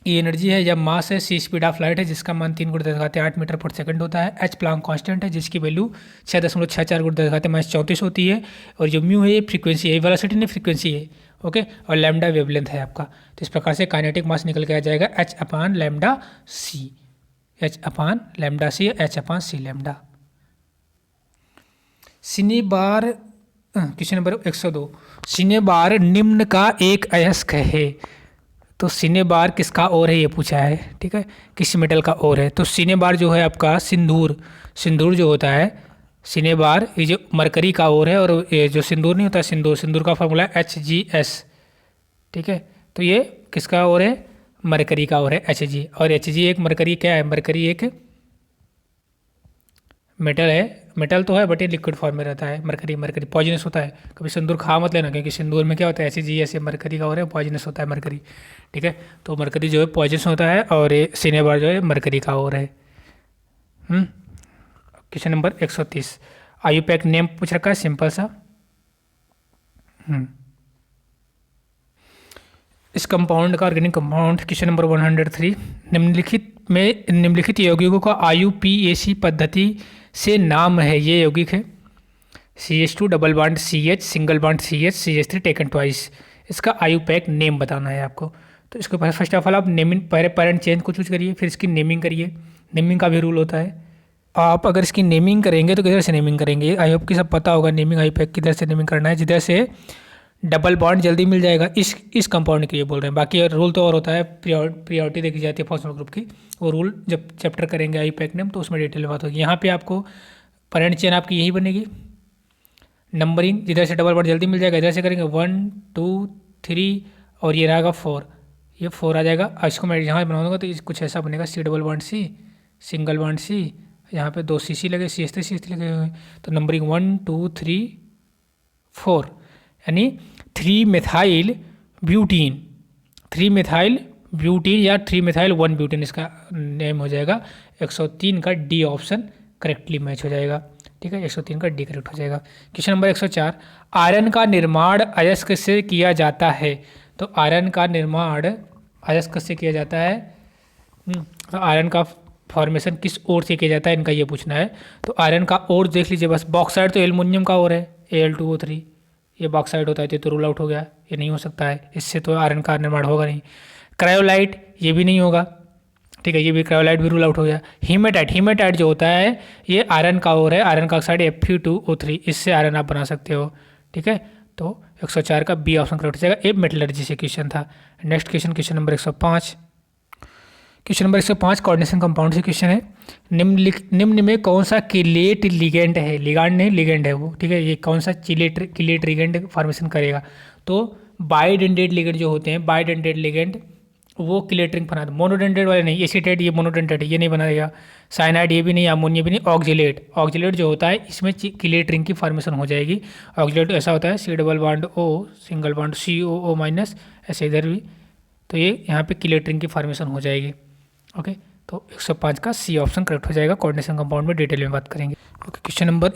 [SPEAKER 1] ये एनर्जी है या मास है, सी स्पीड ऑफ लाइट है जिसका मान 3 × 10⁸ मीटर पर सेकंड होता है। एच प्लॉन्क कांस्टेंट है जिसकी वैल्यू 6.64 × 10⁻34 होती है। और जो म्यू है ये फ्रीक्वेंसी है, वेलोसिटी नहीं फ्रीक्वेंसी है, ओके। और लैम्डा वेवलेंथ है आपका। तो इस प्रकार से काइनेटिक मास निकल के आ जाएगा H upon lambda C, H upon lambda C, H upon C lambda. Cinnabar question number 102, cinnabar निम्न का एक अयस्क है। तो सिनेबार किसका और है ये पूछा है, ठीक है, किस मेटल का और है। तो सिनेबार जो है आपका सिंदूर, सिंदूर जो होता है सिनेबार, ये जो मरकरी का और है। और ये जो सिंदूर नहीं होता सिंदूर, सिंदूर का फॉर्मूला HgS, ठीक है। तो ये किसका और है, मरकरी का और है Hg। और Hg एक मरकरी क्या है, मरकरी एक मेटल है, मेटल तो है बट ये लिक्विड फॉर्म में रहता है। मरकरी, मरकरी पॉइजनस होता है, कभी सिंदूर खा मत लेना, क्योंकि सिंदूर में क्या होता है HgS, मरकरी का और है, पॉइजनस होता है मरकरी, ठीक है। तो मरकरी जो है पॉइजनस होता है और ये सिनेबार जो है मरकरी का और है। क्वेश्चन नंबर 130, आयुपैक नेम पूछ रखा है सिंपल सा। इस कंपाउंड का ऑर्गेनिक कंपाउंड क्वेश्चन नंबर 103, निम्नलिखित यौगिकों का IUPAC पद्धति से नाम है। ये यौगिक है CH2 double bond CH single bond CH CH3 taken twice. इसका आयुपैक नेम बताना है आपको। तो इसको फर्स्ट ऑफ ऑल आप नेमिंग, पहले पेरेंट चेंज को चूज करिए, फिर इसकी नेमिंग करिए। नेमिंग का भी रूल होता है, आप अगर इसकी नेमिंग करेंगे तो किधर से नेमिंग करेंगे, आई होप कि सब पता होगा नेमिंग आयुपैक किधर से नेमिंग करना है, जिधर से डबल बॉन्ड जल्दी मिल जाएगा इस कंपाउंड के लिए बोल रहे हैं। बाकी रूल तो और होता है, प्रियोरिटी देखी जाती है फॉस्फेट ग्रुप की, वो रूल जब चैप्टर करेंगे आयुपैक नेम तो उसमें डिटेल में बात होगी। यहाँ पे आपको पेरेंट चेन आपकी यही बनेगी, नंबरिंग जिधर से डबल बॉन्ड जल्दी मिल जाएगा इधर से करेंगे 1 2 3 और ये रहेगा 4, ये 4 आ जाएगा। और इसको मैं यहाँ बनाऊंगा तो कुछ ऐसा बनेगा, C double bond C single bond C, यहाँ पे 2 CC लगे, CH3 लगे हुए हैं। तो नंबरिंग 1 2 3 4, यानी 3 मेथाइल ब्यूटीन, 3 मेथाइल ब्यूटीन या 3 मेथाइल 1 ब्यूटीन इसका नेम हो जाएगा। 103 का डी ऑप्शन करेक्टली मैच हो जाएगा, ठीक है, 103 का डी करेक्ट हो जाएगा। क्वेश्चन नंबर 104, आयरन का निर्माण अयस्क से किया जाता है। तो आयरन का निर्माण अयस्क से किया जाता है, तो आयरन का फॉर्मेशन किस ओर से किया जाता है इनका ये पूछना है। तो आयरन का ओर देख लीजिए बस, बॉक्साइड तो एल्युमिनियम का ओर है Al2O3, ये बॉक्साइड होता है तो रूल आउट हो गया, ये नहीं हो सकता है, इससे तो आयरन का निर्माण होगा नहीं। क्रायोलाइट ये भी नहीं होगा, ठीक है, ये भी क्रायोलाइट भी रूल आउट हो गया। हीमेटाइट, हीमेटाइट जो होता है ये आयरन का ओर है, आयरन का ऑक्साइड Fe2O3, इससे आयरन आप बना सकते हो, ठीक है। तो 104 का बी ऑप्शन करेक्ट हो जाएगा। ये मेटलर्जी से क्वेश्चन था। Next question, question number 105, question number 105 coordination compound से क्वेश्चन है। निम्न में कौन सा किलेट लिगेंड है, लिगांड नहीं लिगेंड है वो, ठीक है, ये कौन सा किलेट लिगेंड फॉर्मेशन करेगा। तो बाइडेंटेड लिगेंड जो होते हैं, बाइडेंटेड लिगेंड वो किलेटरिंग बनाते, मोनोडेंटेड वाले नहीं, एसीटेट ये मोनोडेंटेड ये नहीं बनाएगा, साइनाइड ये भी नहीं, अमोनिया भी नहीं, ऑक्जिलेट, ऑक्जिलेट जो होता है इसमें किलेटरिंग की फॉर्मेशन हो जाएगी। ऑक्जिलेट ऐसा होता है C double bond O single bond COO minus, ऐसे इधर भी, तो ये यहाँ पे किलेटरिंग की फॉर्मेशन हो जाएगी, ओके। तो 105 का सी ऑप्शन करेक्ट हो जाएगा। कोऑर्डिनेशन कंपाउंड में डिटेल में बात करेंगे, ओके। क्वेश्चन नंबर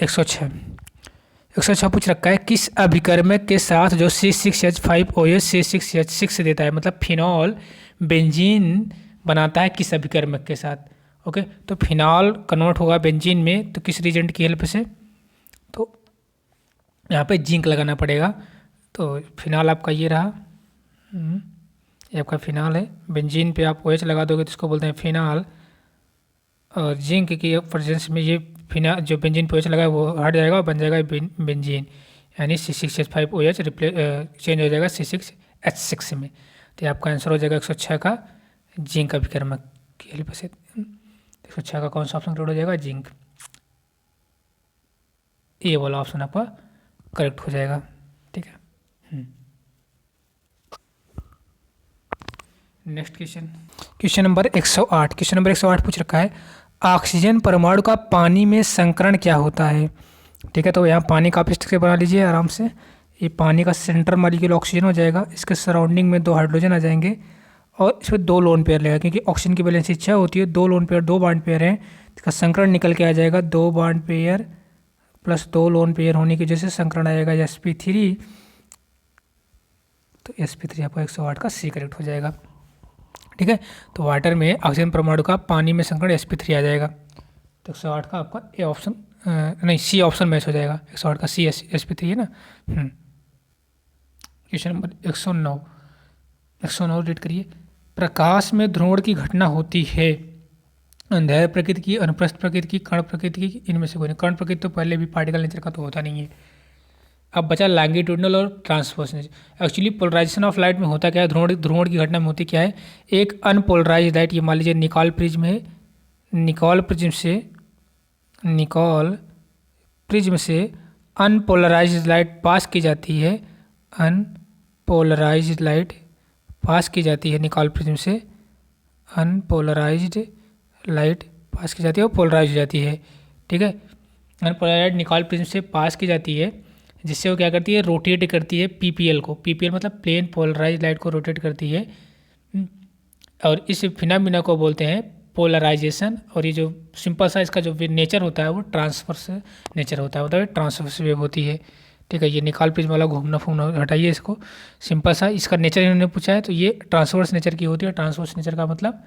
[SPEAKER 1] 106 पूछ रखा है, किस अभिकर्मक के साथ जो C6H5OH C6H6 देता है, मतलब फिनॉल बेंजीन बनाता है किस अभिकर्मक के साथ, ओके। तो फिनॉल कन्वर्ट होगा बेंजीन में, तो किस रिएजेंट की हेल्प से, तो यहाँ पे जिंक लगाना पड़ेगा। तो फिनॉल आपका ये रहा, ये आपका फिनॉल है, बेंजीन पे आप OH लगा दोगे तो इसको बोलते हैं फिनॉल, और जिंक की प्रेजेंस में ये फिनॉल जो बेंजीन पे OH लगा है वो हट जाएगा और बन जाएगा बेंजीन, यानी C6H5OH चेंज हो जाएगा C6H6 में। तो आपका आंसर हो जाएगा 106 का जिंक अभिकर्मक की हेल्प से। 106 का कौन सा ऑप्शन करेक्ट हो जाएगा? जिंक। ए वाला ऑप्शन आपका करेक्ट हो जाएगा। ठीक है। Next question, question number 108। Question number 108 पूछ रखा है, ऑक्सीजन परमाणु का पानी में संकरण क्या होता है? ठीक है, तो यहाँ पानी का आप इस से बना लीजिए आराम से। ये पानी का सेंटर मॉलिक्यूल ऑक्सीजन हो जाएगा, इसके सराउंडिंग में 2 हाइड्रोजन आ जाएंगे और इसमें 2 लोन पेयर लगेगा, क्योंकि ऑक्सीजन की बैलेंस इच्छा होती है 2 लोन पेयर, 2 बॉन्ड पेयर हैं, इसका संकरण निकल के आ जाएगा 2 bond pair plus 2 lone pair होने की वजह से संकरण आएगा sp3। तो sp3 आपका 108 का सी करेक्ट हो जाएगा। ठीक है, तो वाटर में ऑक्सीजन परमाणु का पानी में संकरण sp3 आ जाएगा। तो 108 का आपका ए ऑप्शन नहीं, सी ऑप्शन मैच हो जाएगा। 108 का सी sp3 है ना। Question number 109। 109 रीड करिए, प्रकाश में ध्रुवण की घटना होती है अंधेर प्रकृति की, अनुप्रस्थ प्रकृति की, कण प्रकृति की, इनमें से कोई नहीं। कण प्रकृति तो पहले भी पार्टिकल नेचर का तो होता नहीं है। अब बचा लॉन्गिट्यूडनल और transverse nature. Actually polarisation of light में होता क्या है, ध्रुवण की घटना में होती क्या है, एक अनपोलराइज लाइट, ये मान लीजिए निकॉल प्रिज्म है, निकॉल प्रिज्म से अनपोलराइज्ड लाइट पास की जाती है, अनपोलराइज्ड लाइट पास की जाती है निकॉल प्रिज्म से, अनपोलराइज्ड लाइट पास की जाती है और पोलराइज हो जाती है। ठीक है, अनपोलराइज्ड निकॉल प्रिज्म से पास की जाती है, जिससे वो क्या करती है, रोटेट करती है पीपीएल को। पीपीएल मतलब प्लेन पोलराइज लाइट को रोटेट करती है, और इस फिनोमेना को बोलते हैं पोलराइजेशन। और ये जो सिंपल सा इसका जो नेचर होता है वो ट्रांसवर्स नेचर होता है, मतलब ट्रांसवर्स वेव होती है। ठीक है, ये निकाल प्रिज्म वाला घूमना फूमना हटाइए इसको, सिंपल सा इसका नेचर इन्होंने पूछा है, तो ये ट्रांसवर्स नेचर की होती है। ट्रांसवर्स नेचर का मतलब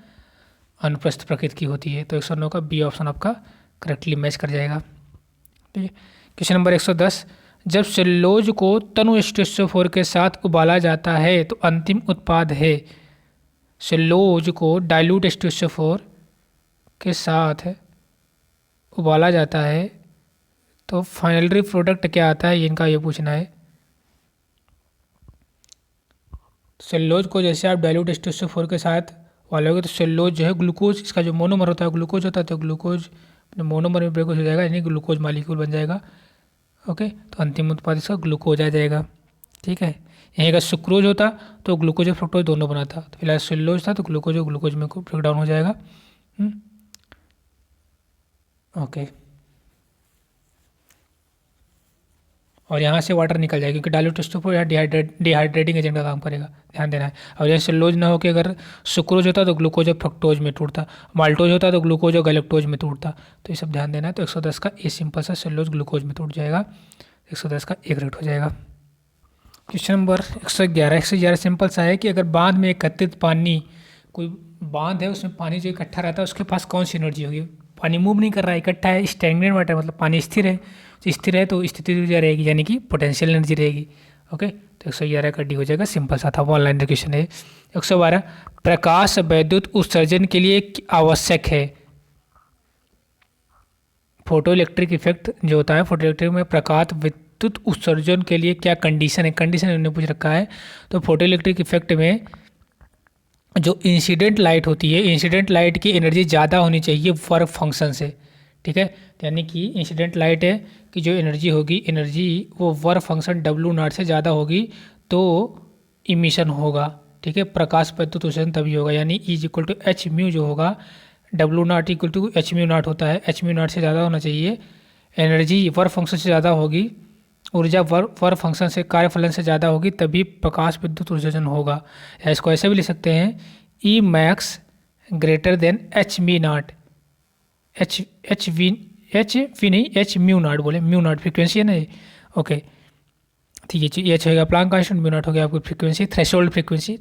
[SPEAKER 1] अनुप्रस्थ प्रकृति की होती है। तो 109 का बी ऑप्शन आपका करेक्टली मैच कर जाएगा। ठीक है, क्वेश्चन नंबर 110, जब सेल्यूलोज को तनु H2SO4 के साथ उबाला जाता है तो अंतिम उत्पाद है, सेल्यूलोज को डाइल्यूट H2SO4 के साथ उबाला जाता है तो फाइनली प्रोडक्ट क्या आता है, इनका ये पूछना है। सेल्यूलोज को जैसे आप डाइल्यूट H2SO4 के साथ उबालोगे तो सेल्यूलोज जो है ग्लूकोज, इसका जो मोनोमर होता है ग्लूकोज होता है, तो ग्लूकोज मोनोमर में ब्रेक हो जाएगा, यानी ग्लूकोज मालिक्यूल बन जाएगा। ओके, तो अंतिम उत्पाद इसका ग्लूकोज आ जाएगा। ठीक है, यहीं का सुक्रोज होता तो ग्लूकोज और फ्रुक्टोज दोनों बनाता, तो फिलहाल सेल्यूलोज था तो ग्लूकोज और ग्लूकोज में ब्रेक डाउन हो जाएगा। ओके, और यहाँ से वाटर निकल जाएगा, क्योंकि डाइल्यूट H2SO4 यहाँ डिहाइड्रेटिंग एजेंट का काम करेगा, ध्यान देना है। और यहाँ सेल्यूलोज ना होकर अगर सुक्रोज होता तो ग्लूकोज और फ्रक्टोज में टूटता, माल्टोज होता तो ग्लूकोज और गैलेक्टोज में टूटता, तो ये सब ध्यान देना है। तो 110 का ए सिंपल सा सेल्यूलोज ग्लूकोज में टूट जाएगा, 110 का ए करेक्ट हो जाएगा। क्वेश्चन नंबर 111 सिंपल सा है कि अगर बांध में एकत्रित पानी, कोई बांध है उसमें पानी जो इकट्ठा रहता है उसके पास कौन सी एनर्जी होगी? पानी मूव नहीं कर रहा है, इकट्ठा है, स्टैग्नेंट वाटर मतलब पानी स्थिर है, तो स्थिर है तो स्थिति ऊर्जा रहेगी, यानी कि पोटेंशियल एनर्जी रहेगी। ओके, तो 111 का डी हो जाएगा, सिंपल सा था, ऑनलाइन क्वेश्चन है। 112, प्रकाश विद्युत उत्सर्जन के लिए आवश्यक है। फोटो इलेक्ट्रिक इफेक्ट जो होता है, फोटो इलेक्ट्रिक में प्रकाश विद्युत उत्सर्जन के लिए क्या कंडीशन है, कंडीशन उन्होंने पूछ रखा है। तो फोटो इलेक्ट्रिक इफेक्ट में जो इंसिडेंट लाइट होती है, इंसिडेंट लाइट की एनर्जी ज़्यादा होनी चाहिए वर्क फंक्शन से। ठीक है, यानी कि इंसिडेंट लाइट है कि जो एनर्जी होगी, एनर्जी वो वर्क फंक्शन W0 से ज़्यादा होगी तो इमिशन होगा। ठीक है, प्रकाश विद्युत उत्सर्जन तभी होगा, यानी E=H μ जो होगा, W0 H μ0 होता है, H μ0 से ज़्यादा होना चाहिए। एनर्जी वर्क फंक्शन से ज़्यादा होगी, ऊर्जा वर्क फंक्शन से, कार्यफलन से ज़्यादा होगी, तभी प्रकाश विद्युत उत्सर्जन होगा। या इसको ऐसे भी लिख सकते हैं, E max greater than H μ0, H v नहीं, H μ0 बोले, μ0 फ्रिक्वेंसी है ना ये। ओके, ठीक है, ये H होगा प्लांक कांस्टेंट, μ0 हो गया आपकी frequency, threshold frequency,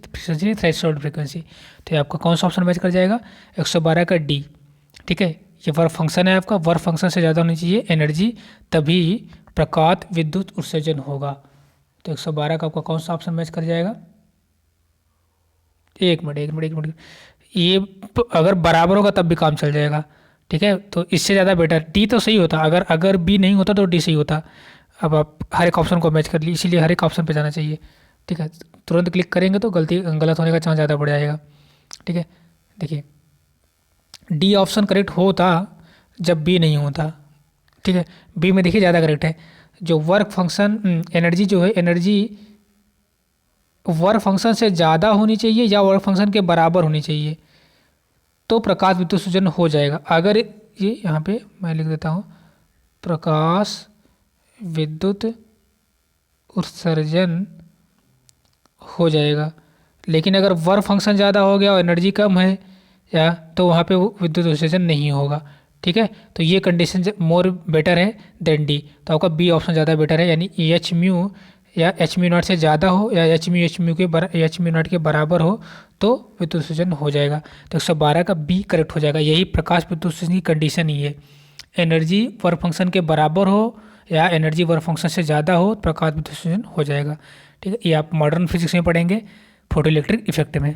[SPEAKER 1] threshold frequency. तो ये आपका कौन सा ऑप्शन मैच कर जाएगा? 112 का डी। ठीक है, ये वर्क फंक्शन है आपका, वर्क फंक्शन से ज़्यादा होनी चाहिए एनर्जी, तभी प्रकाश विद्युत उत्सर्जन होगा। तो 112 का आपका कौन सा ऑप्शन मैच कर जाएगा? एक मिनट, ये अगर बराबर होगा तब भी काम चल जाएगा। ठीक है, तो इससे ज़्यादा बेटर डी तो सही होता, अगर बी नहीं होता तो डी सही होता। अब आप हर एक ऑप्शन को मैच कर ली, इसीलिए हर एक ऑप्शन पे जाना चाहिए। ठीक है, तुरंत क्लिक करेंगे तो गलत होने का चांस ज़्यादा बढ़ जाएगा। ठीक है, देखिए डी ऑप्शन करेक्ट होता जब बी नहीं होता, ठीक है। बी में देखिए ज़्यादा करेक्ट है। जो वर्क फंक्शन एनर्जी जो है, एनर्जी वर्क फंक्शन से ज़्यादा होनी चाहिए या वर्क फंक्शन के बराबर होनी चाहिए तो प्रकाश विद्युत उत्सर्जन हो जाएगा। अगर ये यहाँ पे मैं लिख देता हूँ, प्रकाश विद्युत उत्सर्जन हो जाएगा। लेकिन अगर वर्क फंक्शन ज़्यादा हो गया और एनर्जी कम है या तो वहाँ पे वो विद्युत उत्सर्जन नहीं होगा, ठीक है। तो ये कंडीशन मोर बेटर है देन डी, तो आपका बी ऑप्शन ज़्यादा बेटर है, यानी एच म्यू या एच म्यू नॉट से ज़्यादा हो या एच म्यू नॉट के बराबर हो तो विद्युत उत्सर्जन हो जाएगा। तो 112 का बी करेक्ट हो जाएगा। यही प्रकाश विद्युत उत्सर्जन की कंडीशन ही है, एनर्जी वर्क फंक्शन के बराबर हो या एनर्जी वर्क फंक्शन से ज़्यादा हो प्रकाश विद्युत उत्सर्जन हो जाएगा, ठीक है। ये आप मॉडर्न फिजिक्स में पढ़ेंगे, फोटो इलेक्ट्रिक इफेक्ट में।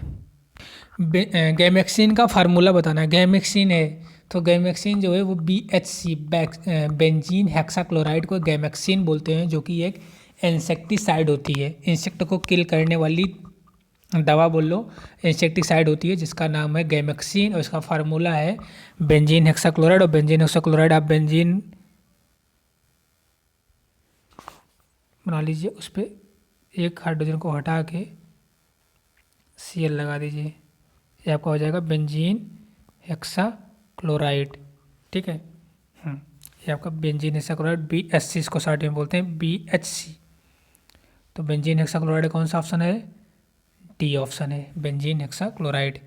[SPEAKER 1] गैमेक्सिन का फार्मूला बताना है। गैमेक्सिन है तो गैमेक्सिन जो है वो BHC बेंजीन हेक्साक्लोराइड को गैमेक्सिन बोलते हैं, जो कि एक इंसेक्टिसाइड होती है, इंसेक्ट को किल करने वाली दवा बोल लो, इंसेक्टिसाइड होती है जिसका नाम है गैमेक्सिन और इसका फार्मूला है बेंजीन हेक्साक्लोराइड। और बेंजीन हेक्साक्लोराइड आप बेंजीन बना लीजिए, उस पर एक हाइड्रोजन को हटा के Cl लगा दीजिए, ये आपका हो जाएगा बेंजीन हेक्साक्लोराइड, ठीक है। ये आपका बेंजीन हेक्साक्लोराइड BHC इसको शॉर्ट में बोलते हैं BHC। तो बेंजीन हेक्साक्लोराइड कौन सा ऑप्शन है? डी ऑप्शन है, बेंजीन हेक्साक्लोराइड।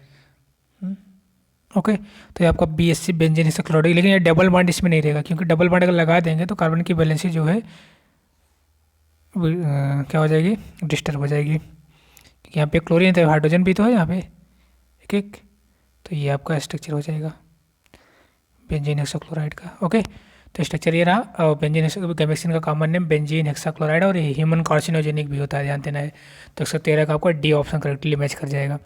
[SPEAKER 1] ओके, तो ये आपका BHC बेंजीन हेक्साक्लोराइड। लेकिन ये डबल बॉन्ड इसमें नहीं रहेगा, क्योंकि डबल बॉन्ड अगर लगा देंगे तो कार्बन की वैलेंसी जो है क्या हो जाएगी, डिस्टर्ब हो जाएगी। यहाँ पे क्लोरीन है, हाइड्रोजन भी तो है यहाँ पे एक एक, तो ये आपका स्ट्रक्चर हो जाएगा बेंजीन हेक्साक्लोराइड का। ओके, तो स्ट्रक्चर ये रहा। और बेंजीन गैमेक्सिन का कॉमन नेम बेंजीन हेक्साक्लोराइड और ये ह्यूमन कार्सिनोजेनिक भी होता है, ध्यान देना है। तो 113 का आपका डी ऑप्शन करेक्टली मैच कर जाएगा,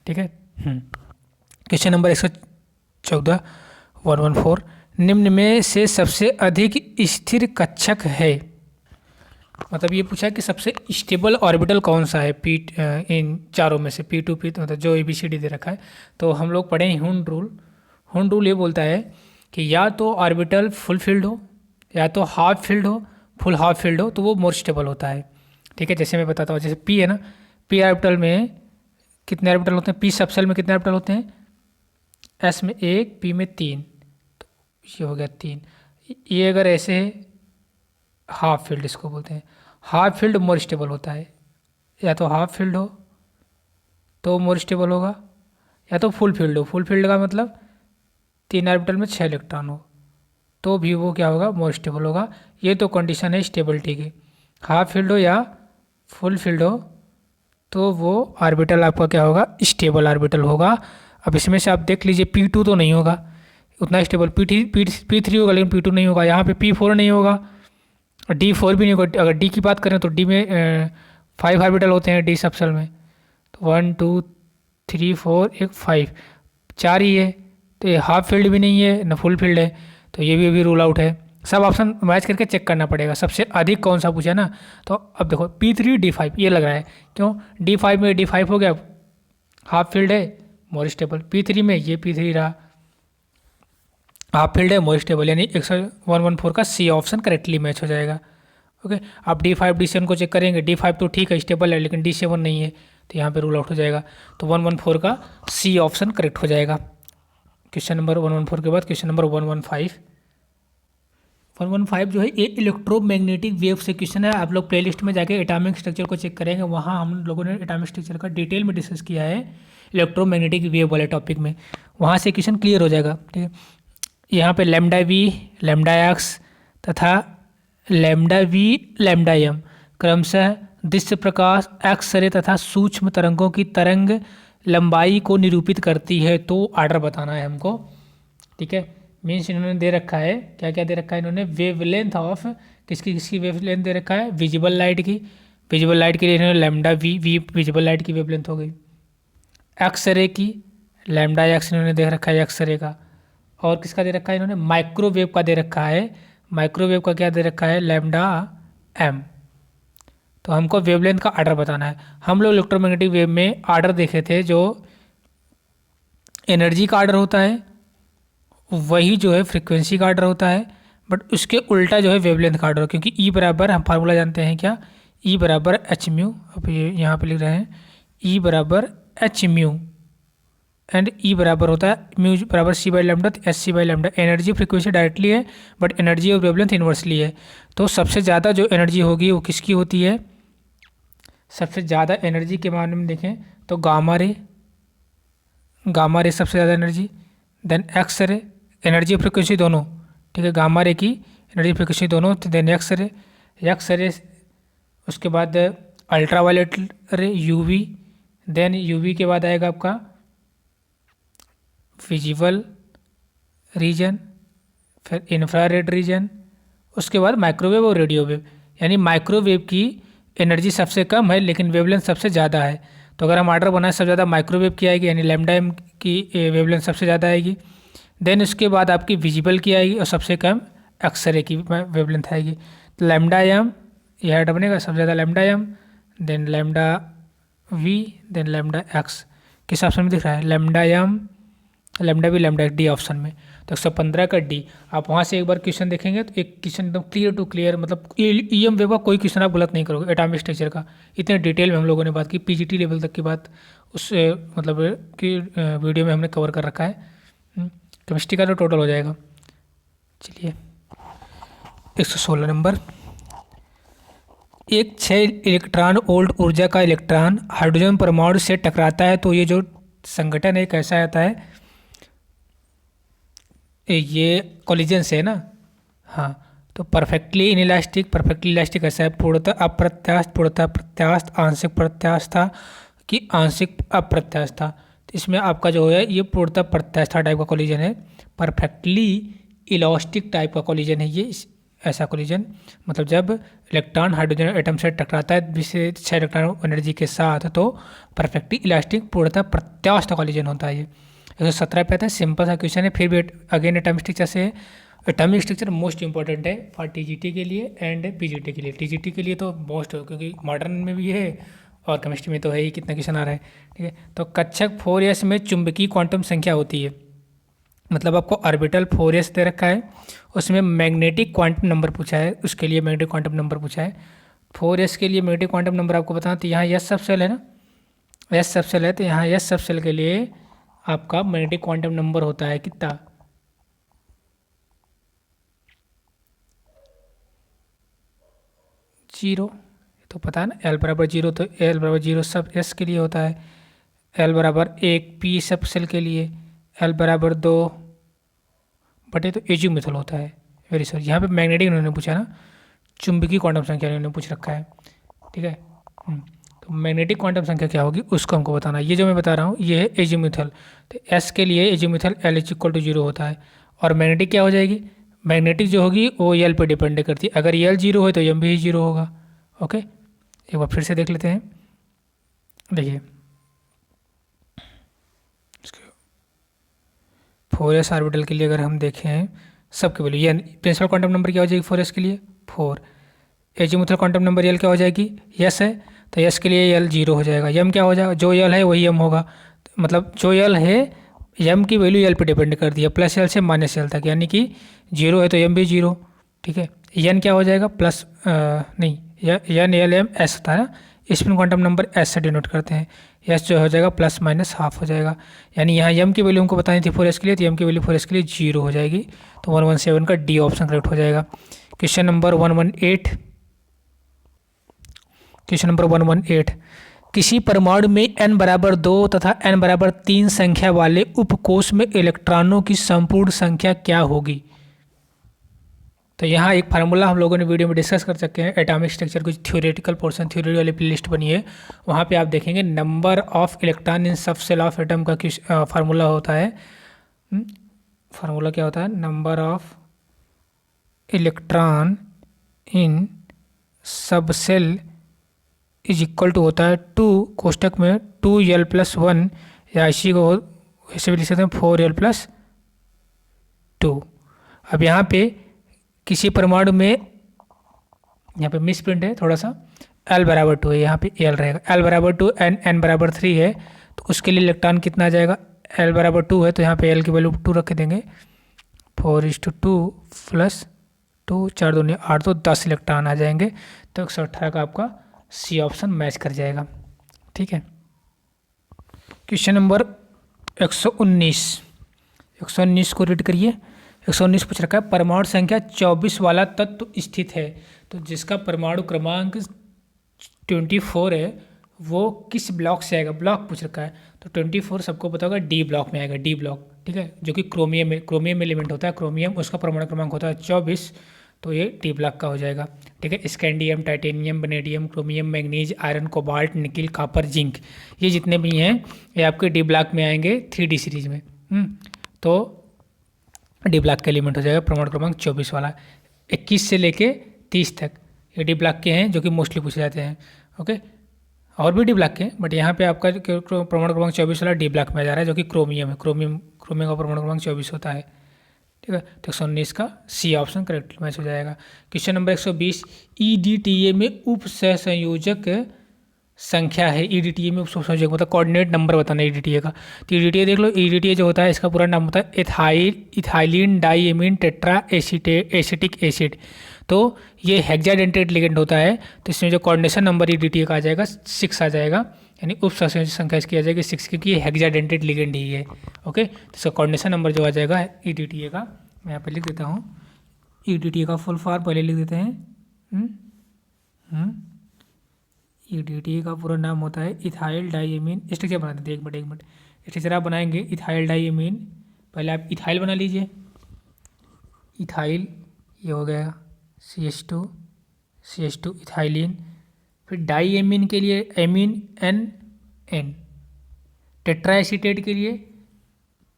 [SPEAKER 1] ठीक है। क्वेश्चन नंबर 114 114, निम्न में से सबसे अधिक स्थिर कक्षक है। मतलब ये पूछा कि सबसे स्टेबल ऑर्बिटल कौन सा है इन चारों में से, P2 मतलब जो ABCD दे रखा है। तो हम लोग पढ़े हुंड रूल। हुंड रूल ये बोलता है कि या तो ऑर्बिटल फुल फील्ड हो या तो हाफ फील्ड हो, फुल हाफ फील्ड हो तो वो मोर स्टेबल होता है, ठीक है। जैसे मैं बताता हूँ, जैसे P है ना, P ऑर्बिटल में कितने ऑर्बिटल होते हैं? P सबसेल में कितने ऑर्बिटल होते हैं? S में 1, P में 3, तो ये हो गया 3। ये अगर ऐसे है हाफ फील्ड इसको बोलते हैं। हाफ फील्ड मोर स्टेबल होता है, या तो हाफ फील्ड हो तो मोर स्टेबल होगा या तो फुल फील्ड हो। फुल फील्ड का मतलब 3 ऑर्बिटल में 6 इलेक्ट्रॉन हो तो भी वो क्या होगा, मोर स्टेबल होगा। ये तो कंडीशन है स्टेबिलिटी की। हाफ फील्ड हो या फुल फील्ड हो तो वो ऑर्बिटल आपका क्या होगा, स्टेबल ऑर्बिटल होगा। अब इसमें से आप देख लीजिए P2 तो नहीं होगा उतना स्टेबल, P3 होगा लेकिन P2 नहीं होगा। यहाँ पे P4 नहीं होगा, D4 भी नहीं होगा। अगर D की बात करें तो D में 5 ऑर्बिटल होते हैं D सबसेल में, तो 1 2 3 4 एक 5, 4 ही है। तो ये हाफ फील्ड भी नहीं है ना फुल फील्ड है, तो ये भी अभी रूल आउट है। सब ऑप्शन मैच करके चेक करना पड़ेगा सबसे अधिक कौन सा पूछा ना। तो अब देखो P3 D5 ये लग रहा है, क्यों? D5 में D5 हो गया, हाफ फील्ड है, मोर स्टेबल। P3 में ये P3 रहा, हाफ फील्ड है, मोर स्टेबल, यानी 114 का C ऑप्शन करेक्टली मैच हो जाएगा। ओके, आप D5 D7 को चेक करेंगे, D5 तो ठीक है स्टेबल है लेकिन D7 नहीं है, तो यहाँ पे रूल आउट हो जाएगा। तो 114 का C ऑप्शन करेक्ट हो जाएगा। क्वेश्चन नंबर 114 के बाद क्वेश्चन नंबर 115 जो है ये इलेक्ट्रोमैग्नेटिक वेव से क्वेश्चन है। आप लोग प्लेलिस्ट में जाके एटॉमिक स्ट्रक्चर को चेक करेंगे, वहाँ हम लोगों ने एटॉमिक स्ट्रक्चर का डिटेल में डिस्कस किया है इलेक्ट्रोमैग्नेटिक वेव वाले टॉपिक में, वहाँ से क्वेश्चन क्लियर हो जाएगा, ठीक है। यहाँ पे लैम्डा V, लैम्डा X तथा लैम्डा V, लैम्डा M क्रमशः दृश्य प्रकाश, एक्स रे तथा सूक्ष्म तरंगों की तरंग लंबाई को निरूपित करती है। तो ऑर्डर बताना है हमको, ठीक है। मीन्स इन्होंने दे रखा है, क्या क्या दे रखा है इन्होंने, वेवलेंथ ऑफ किसकी वेवलेंथ दे रखा है, विजिबल लाइट की। विजिबल लाइट के लिए इन्होंने लैम्डा V विजिबल लाइट की वेवलेंथ हो गई। एक्स रे की लैम्डा X इन्होंने दे रखा है एक्स रे का। और किसका दे रखा है इन्होंने, माइक्रोवेव का दे रखा है। माइक्रोवेव का क्या दे रखा है, लैम्डा M। तो हमको वेवलेंथ का आर्डर बताना है। हम लोग इलेक्ट्रोमैग्नेटिक वेव में आर्डर देखे थे, जो एनर्जी का आर्डर होता है वही जो है फ्रीक्वेंसी का ऑर्डर होता है, बट उसके उल्टा जो है वेवलेंथ का ऑर्डर, क्योंकि ई बराबर हम फार्मूला जानते हैं क्या, ई बराबर एच म्यू, अब ये यहाँ पे लिख रहे हैं ई बराबर एच म्यू एंड ई बराबर होता है म्यू बराबर C by lambda, S C by lambda. Energy frequency directly है, बट एनर्जी और वेवलेंथ इन्वर्सली है। तो सबसे ज़्यादा जो एनर्जी होगी वो किसकी होती है, सबसे ज़्यादा एनर्जी के मामले में देखें तो गामा रे सबसे ज़्यादा energy, then X ray energy और फ्रिक्वेंसी दोनों, ठीक है, गामा रे की एनर्जी फ्रिक्वेंसी दोनों, देन एक्स रे उसके बाद ultraviolet ray UV, then UV के बाद आएगा आपका विजिबल रीजन, फिर इंफ्रारेड रीजन, उसके बाद माइक्रोवेव और रेडियो वेव। यानी माइक्रोवेव की एनर्जी सबसे कम है लेकिन वेवलेंथ सबसे ज़्यादा है। तो अगर हम ऑर्डर बनाए सबसे ज़्यादा माइक्रोवेव की आएगी, यानी लैम्डा एम की वेवलेंथ सबसे ज़्यादा आएगी। देन उसके बाद आपकी विजिबल की आएगी और सबसे कम एक्सरे की वेवलेंथ आएगी। तो लैम्डा एम यह ऑर्डर बनेगा, सबसे ज़्यादा lambda M, then lambda V, then lambda X. किस ऑप्शन में दिख रहा है, lambda M, lambda V, lambda D option में। तो 115 का डी। आप वहाँ से एक बार क्वेश्चन देखेंगे तो एक क्वेश्चन एकदम क्लियर टू क्लियर, मतलब ईएम वेव का कोई क्वेश्चन आप गलत नहीं करोगे एटॉमिक स्ट्रक्चर का। इतने डिटेल में हम लोगों ने बात की, पीजीटी लेवल तक की बात उस मतलब कि वीडियो में हमने कवर कर रखा है। केमिस्ट्री का तो टोटल हो जाएगा। चलिए 116 नंबर, एक 6 इलेक्ट्रॉन वोल्ट ऊर्जा का इलेक्ट्रॉन हाइड्रोजन परमाणु से टकराता है तो ये जो संगठन है कैसा आता है, ये कोलिजन से है ना। हाँ, तो परफेक्टली इनइलास्टिक, परफेक्टली इलास्टिक ऐसा है, पूर्णतः अप्रत्यास्थ, पूर्णतः प्रत्यास्थ, आंशिक प्रत्यास्था कि आंशिक अप्रत्यास्था। तो इसमें आपका जो है ये पूर्णतः प्रत्यास्था टाइप का कोलिजन है, परफेक्टली इलास्टिक टाइप का कोलिजन है ये। ऐसा कोलिजन मतलब जब इलेक्ट्रॉन हाइड्रोजन एटम से टकराता है विशेष 6 इलेक्ट्रॉन एनर्जी के साथ, तो परफेक्टली इलास्टिक पूर्णतः प्रत्यास्थ कोलिजन होता है ये। 117 पे आता है, सिंपल सा क्वेश्चन है, फिर भी अगेन एटॉमिक स्ट्रक्चर से है। एटॉमिक स्ट्रक्चर मोस्ट इंपॉर्टेंट है फॉर टीजीटी के लिए एंड पीजीटी के लिए। टीजीटी के लिए तो मोस्ट हो, क्योंकि मॉडर्न में भी है और केमिस्ट्री में तो है ही, कितना क्वेश्चन आ रहा है, ठीक है। तो कक्षक 4s में चुंबकीय क्वांटम संख्या होती है, मतलब आपको ऑर्बिटल 4s दे रखा है, उसमें मैग्नेटिक क्वांटम नंबर पूछा है, उसके लिए मैग्नेटिक क्वांटम नंबर पूछा है। 4s के लिए मैग्नेटिक क्वांटम नंबर आपको बताना, तो यहाँ एस सब सेल है ना, एस सब सेल है, तो यहाँ एस सब सेल के लिए आपका मैग्नेटिक क्वांटम नंबर होता है कितना, 0। तो पता है ना, एल बराबर 0, तो एल बराबर 0 सब एस के लिए होता है, एल बराबर 1 पी सब सेल के लिए, एल बराबर 2 बटे तो एजिमुथल होता है। वेरी सॉरी, यहाँ पे मैग्नेटिक उन्होंने पूछा ना, चुंबकीय क्वांटम संख्या उन्होंने पूछ रखा है, ठीक है। तो मैग्नेटिक क्वांटम संख्या क्या होगी उसको हमको बताना। ये जो मैं बता रहा हूँ ये है एजिमुथल, तो एस के लिए azimuthal L is equal to 0 होता है। और मैग्नेटिक क्या हो जाएगी, मैग्नेटिक जो होगी वो यल पे डिपेंड करती है, अगर यल 0 है तो एम भी 0 होगा। ओके, एक बार फिर से देख लेते हैं। देखिए 4s ऑर्बिटल के लिए अगर हम देखें सबके वैल्यू, ये प्रिंसिपल क्वांटम नंबर क्या हो जाएगी 4s के लिए 4, एजिमुथल क्वांटम नंबर यल क्या हो जाएगी, यस है, तो यस के लिए यल 0 हो जाएगा। यम क्या हो जाएगा, जो यल है वही यम होगा, मतलब जो यल है यम की वैल्यू यल पे डिपेंड करती है, प्लस यल से माइनस यल तक, यानी कि 0 है तो यम भी 0, ठीक है। यन क्या हो जाएगा प्लस नहीं, यन एल एम एस होता है ना, स्पिन क्वांटम नंबर एस से डिनोट करते हैं, एस जो हो जाएगा प्लस माइनस हाफ हो जाएगा। यानी यहाँ यम की वैल्यू हमको बतानी थी 4s के लिए, तो यम की वैल्यू 4s के लिए 0 हो जाएगी, तो 117 का डी ऑप्शन करेक्ट हो जाएगा। क्वेश्चन नंबर 118, क्वेश्चन नंबर 118, किसी परमाणु में n बराबर 2 तथा n बराबर 3 संख्या वाले उपकोष में इलेक्ट्रॉनों की संपूर्ण संख्या क्या होगी। तो यहाँ एक फार्मूला हम लोगों ने वीडियो में डिस्कस कर सकते हैं, एटॉमिक स्ट्रक्चर कुछ थ्योरेटिकल पोर्शन, थ्योरी वाली प्लेलिस्ट बनी है, वहाँ पे आप देखेंगे नंबर ऑफ इलेक्ट्रॉन इन सब सेल ऑफ एटम का फार्मूला होता है। फार्मूला क्या होता है, नंबर ऑफ इलेक्ट्रॉन इन सब सेल इज इक्वल टू होता है 2 कोष्टक में 2l+1, या इसी को ऐसे भी लिख सकते हैं 4l+2। अब यहाँ पे किसी परमाणु में, यहाँ पे मिस प्रिंट है थोड़ा सा, l बराबर 2 है, यहाँ पे l रहेगा, l बराबर 2 n बराबर 3 है, तो उसके लिए इलेक्ट्रॉन कितना आ जाएगा, l बराबर 2 है तो यहाँ पे l की वैल्यू 2 रख देंगे, 4:2 प्लस 2, 4 दूनी 8, तो 10 इलेक्ट्रॉन आ जाएंगे। तो 118 का आपका सी ऑप्शन मैच कर जाएगा। ठीक है। क्वेश्चन नंबर 119, 119 को रीड करिए। 119 पूछ रखा है परमाणु संख्या 24 वाला तत्व स्थित है, तो जिसका परमाणु क्रमांक 24 है वो किस ब्लॉक से आएगा। ब्लॉक पूछ रखा है, तो 24 सबको पता होगा डी ब्लॉक में आएगा, डी ब्लॉक। ठीक है, जो कि क्रोमियम एलिमेंट होता है, क्रोमियम, उसका परमाणु क्रमांक होता है 24, तो ये डी ब्लॉक का हो जाएगा। ठीक है, scandium, titanium, vanadium, chromium, manganese, iron, cobalt, nickel, copper, zinc, ये जितने भी हैं ये आपके डी ब्लॉक में आएंगे 3D सीरीज में। तो डी ब्लॉक का एलिमेंट हो जाएगा परमाणु क्रमांक 24 वाला। 21 से लेके 30 तक ये डी ब्लॉक के हैं, जो कि मोस्टली पूछे जाते हैं। ओके, और भी डी ब्लॉक के हैं, बट यहाँ पे आपका परमाणु क्रमांक 24 वाला डी ब्लॉक में जा रहा है, जो कि क्रोमियम है। क्रोमियम का परमाणु क्रमांक 24 होता है। ठीक है, तो 119 का सी ऑप्शन करेक्ट मैच हो जाएगा। क्वेश्चन नंबर 120, EDTA में उप सहसंयोजक संख्या है। EDTA में उप सहसंयोजक मतलब कोऑर्डिनेट नंबर बताना है EDTA का। तो EDTA देख लो, EDTA जो होता है इसका पूरा नाम होता है ethylene diamine tetra acetic acid. तो ये हेक्साडेंटेट लिगेंड होता है, तो इसमें जो कोऑर्डिनेशन नंबर EDTA का आ जाएगा 6 आ जाएगा, यानी उप सहसंयोजक संख्या इसकी आ जाएगी 6, क्योंकि ये हेक्साडेंटेट लिगेंड ही है। ओके, तो इसका कोऑर्डिनेशन नंबर जो आ जाएगा EDTA का, मैं यहाँ पे लिख देता हूँ। EDTA का फुल फॉर्म पहले लिख देते हैं। EDTA का पूरा नाम होता है इथाइल डाइएमीन। स्ट्रक्चर बना देते हैं, एक मिनट स्ट्रक्चर आप बनाएंगे। इथाइल डाइएमीन, पहले आप इथाइल बना लीजिए। इथाइल ये हो गया CH2 इथाइलिन। फिर डाइएमीन के लिए एमीन NN। टेट्रा एसीटेट के लिए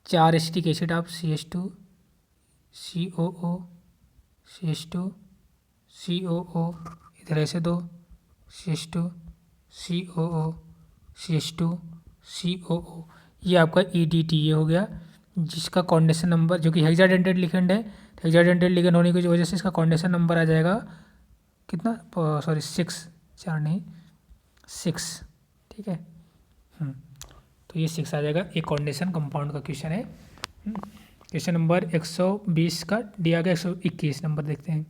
[SPEAKER 1] 4 एसिटिक एसिड, आप CH2 COO CH2 COO, इधर ऐसे 2 CH2 COO CH2 COO, ये आपका EDTA हो गया, जिसका कोऑर्डिनेशन नंबर जो कि हेक्साडेंटेट लिगेंड है। हेक्साडेंटेट लिगेंड होने की वजह से इसका कोऑर्डिनेशन नंबर आ जाएगा कितना, सॉरी 6, 4 नहीं 6। ठीक है, तो ये 6 आ जाएगा। एक कोऑर्डिनेशन कंपाउंड का क्वेश्चन है। क्वेश्चन नंबर 120 का दिया गया 121 नंबर देखते हैं।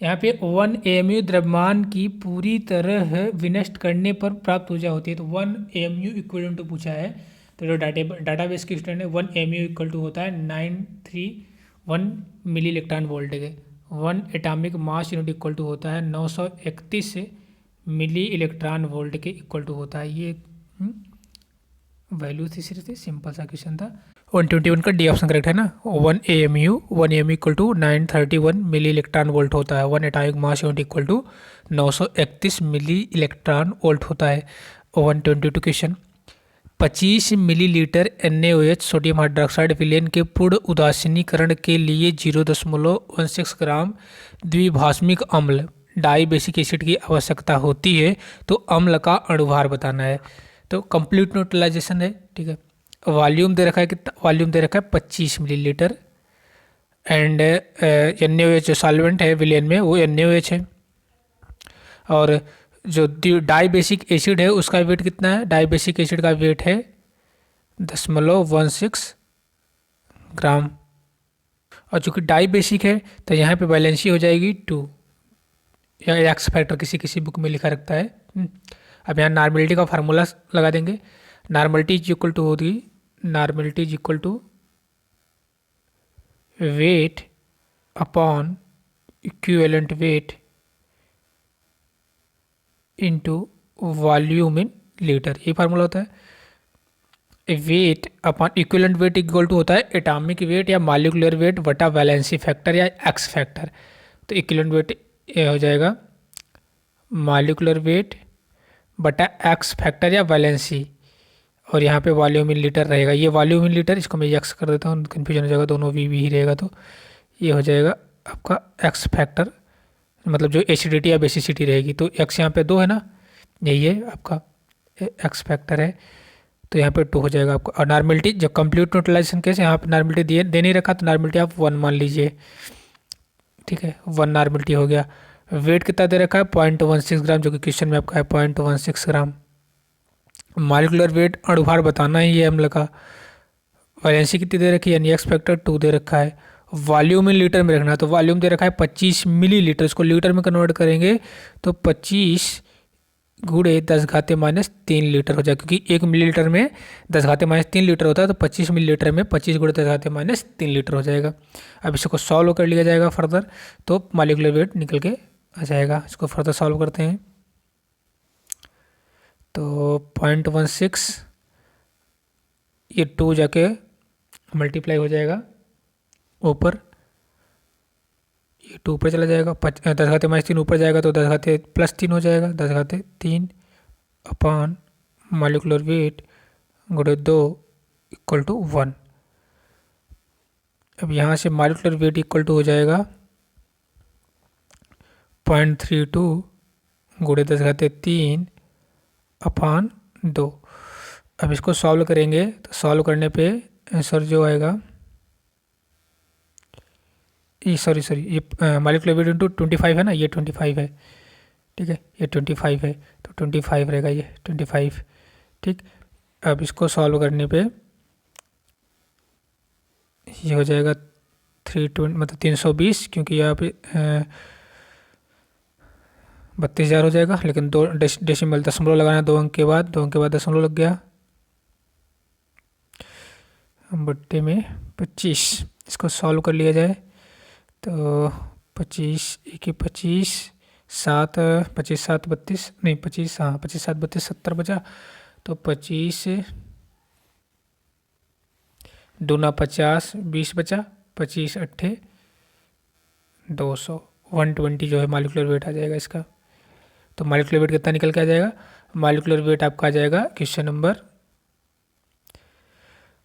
[SPEAKER 1] यहाँ पे 1 AMU द्रव्यमान की पूरी तरह विनष्ट करने पर प्राप्त ऊर्जा होती है। तो 1 AMU इक्वल टू पूछा है, तो जो डाटाबेस की स्टूडेंट है 1 AMU इक्वल टू होता है 931 मिली इलेक्ट्रॉन वोल्ट के। 1 atomic mass unit equal to होता है 931 मिली इलेक्ट्रॉन वोल्ट के इक्वल टू होता है। ये वैल्यू थी, सिर्फ सिंपल सा क्वेश्चन था। 121 का डी ऑप्शन करेक्ट है ना। 1 AMU equal to 931 milli electron volt होता है। 1 atomic mass unit equal to 931 milli electron volt होता है। 122 question, 25 millilitre NaOH sodium hydroxide विलयन के पूर्ण उदासीनीकरण के लिए 0.16 ग्राम द्विभाषमिक अम्ल डाइबेसिक एसिड की आवश्यकता होती है, तो अम्ल का अणुभार बताना है। तो कंप्लीट न्यूट्रलाइजेशन है। ठीक है, वॉल्यूम दे रखा है, कितना वॉल्यूम दे रखा है 25 मिलीलीटर। एंड NaOH जो सॉल्वेंट है विलयन में वो NaOH है। और जो डाइबेसिक एसिड है उसका वेट कितना है, डाइबेसिक एसिड का वेट है 0.16 ग्राम। और चूँकि डाइबेसिक है तो यहाँ पे वैलेंसी हो जाएगी 2, या एक्स फैक्टर किसी बुक में लिखा रखता है। अब यहाँ नॉर्मेलिटी का फार्मूला लगा देंगे। नॉर्मेलिटी इज इक्वल टू होगी, normality is equal to weight upon equivalent weight into volume in litre, ये फार्मूला होता है। Weight upon equivalent weight equal to होता है एटॉमिक वेट या मॉलिक्यूलर वेट बटा वैलेंसी फैक्टर या एक्स फैक्टर। तो इक्विवेलेंट वेट ये हो जाएगा मॉलिक्यूलर वेट बटा एक्स फैक्टर या वैलेंसी, और यहाँ पे वॉल्यूम इन लीटर रहेगा। ये वॉल्यूम इन लीटर, इसको मैं एक्स कर देता हूँ, कन्फ्यूजन हो जाएगा, दोनों वी ही रहेगा। तो ये हो जाएगा आपका एक्स फैक्टर, मतलब जो एसिडिटी या बेसिसिटी रहेगी। तो एक्स यहाँ पे 2 है ना, यही है आपका एक्स फैक्टर है, तो यहाँ पे 2 हो जाएगा आपका। और नॉर्मेलिटी जब कंप्लीट न्यूट्रलाइजेशन केस यहाँ पे नॉर्मेलिटी दे नहीं रखा, तो नॉर्मेलिटी आप 1 मान लीजिए। ठीक है, 1 नॉर्मेलिटी हो गया। वेट कितना दे रखा है 0.16 ग्राम, जो कि क्वेश्चन में आपका है 0.16 ग्राम। मॉलिक्यूलर वेट अणुभार बताना ही है अम्ल का। वैलेंसी कितनी दे रखी है, यानी एक्स फैक्टर 2 दे रखा है। वॉल्यूम इन लीटर में रखना है, तो वॉल्यूम दे रखा है 25 मिलीलीटर, इसको लीटर में कन्वर्ट करेंगे तो 25 गुणे 10⁻³ लीटर हो जाएगा, क्योंकि 1 मिलीलीटर में 10⁻³ लीटर होता है, तो 25 मिलीलीटर में 25 गुणे 10⁻³ लीटर हो जाएगा। अब इसको सॉल्व कर लिया जाएगा फर्दर, तो मॉलिक्यूलर वेट निकल के आ जाएगा। इसको फर्दर सॉल्व करते हैं, तो 0.16, ये 2 जाके मल्टीप्लाई हो जाएगा ऊपर, ये 2 ऊपर चला जाएगा, 10⁻³ ऊपर जाएगा तो 10⁻+3 हो जाएगा, 10⁻³ अपॉन मॉलिक्यूलर वेट गुणे 2 = 1। अब यहाँ से मॉलिक्यूलर वेट इक्वल टू हो जाएगा 0.32 गुणे 10⁻³ अपॉन 2। अब इसको सॉल्व करेंगे, तो सॉल्व करने पे आंसर जो आएगा, ये ये मॉलिक्यूलर वेट इंटू 25 है ना, ये 25 है, ठीक है, ये 25 है, तो 25 रहेगा, ये 25, ठीक। अब इसको सॉल्व करने पे ये हो जाएगा 320, मतलब 320, क्योंकि यहाँ पे 32,000 हो जाएगा, लेकिन 2 डेसिमल दशमलव लगाना, 2 अंक के बाद दशमलव लग गया, बट्टे में 25। इसको सॉल्व कर लिया जाए तो 25 1 25 7 25 7 32, नहीं 25, हाँ 25 7 32 70 बचा, तो 25 दूना 50 20 बचा, 25 8 200, 120 जो है मॉलिक्यूलर वेट आ जाएगा इसका। तो मॉलिक्यूलर वेट कितना निकल के आ जाएगा? मॉलिक्यूलर वेट आपका आ जाएगा क्वेश्चन नंबर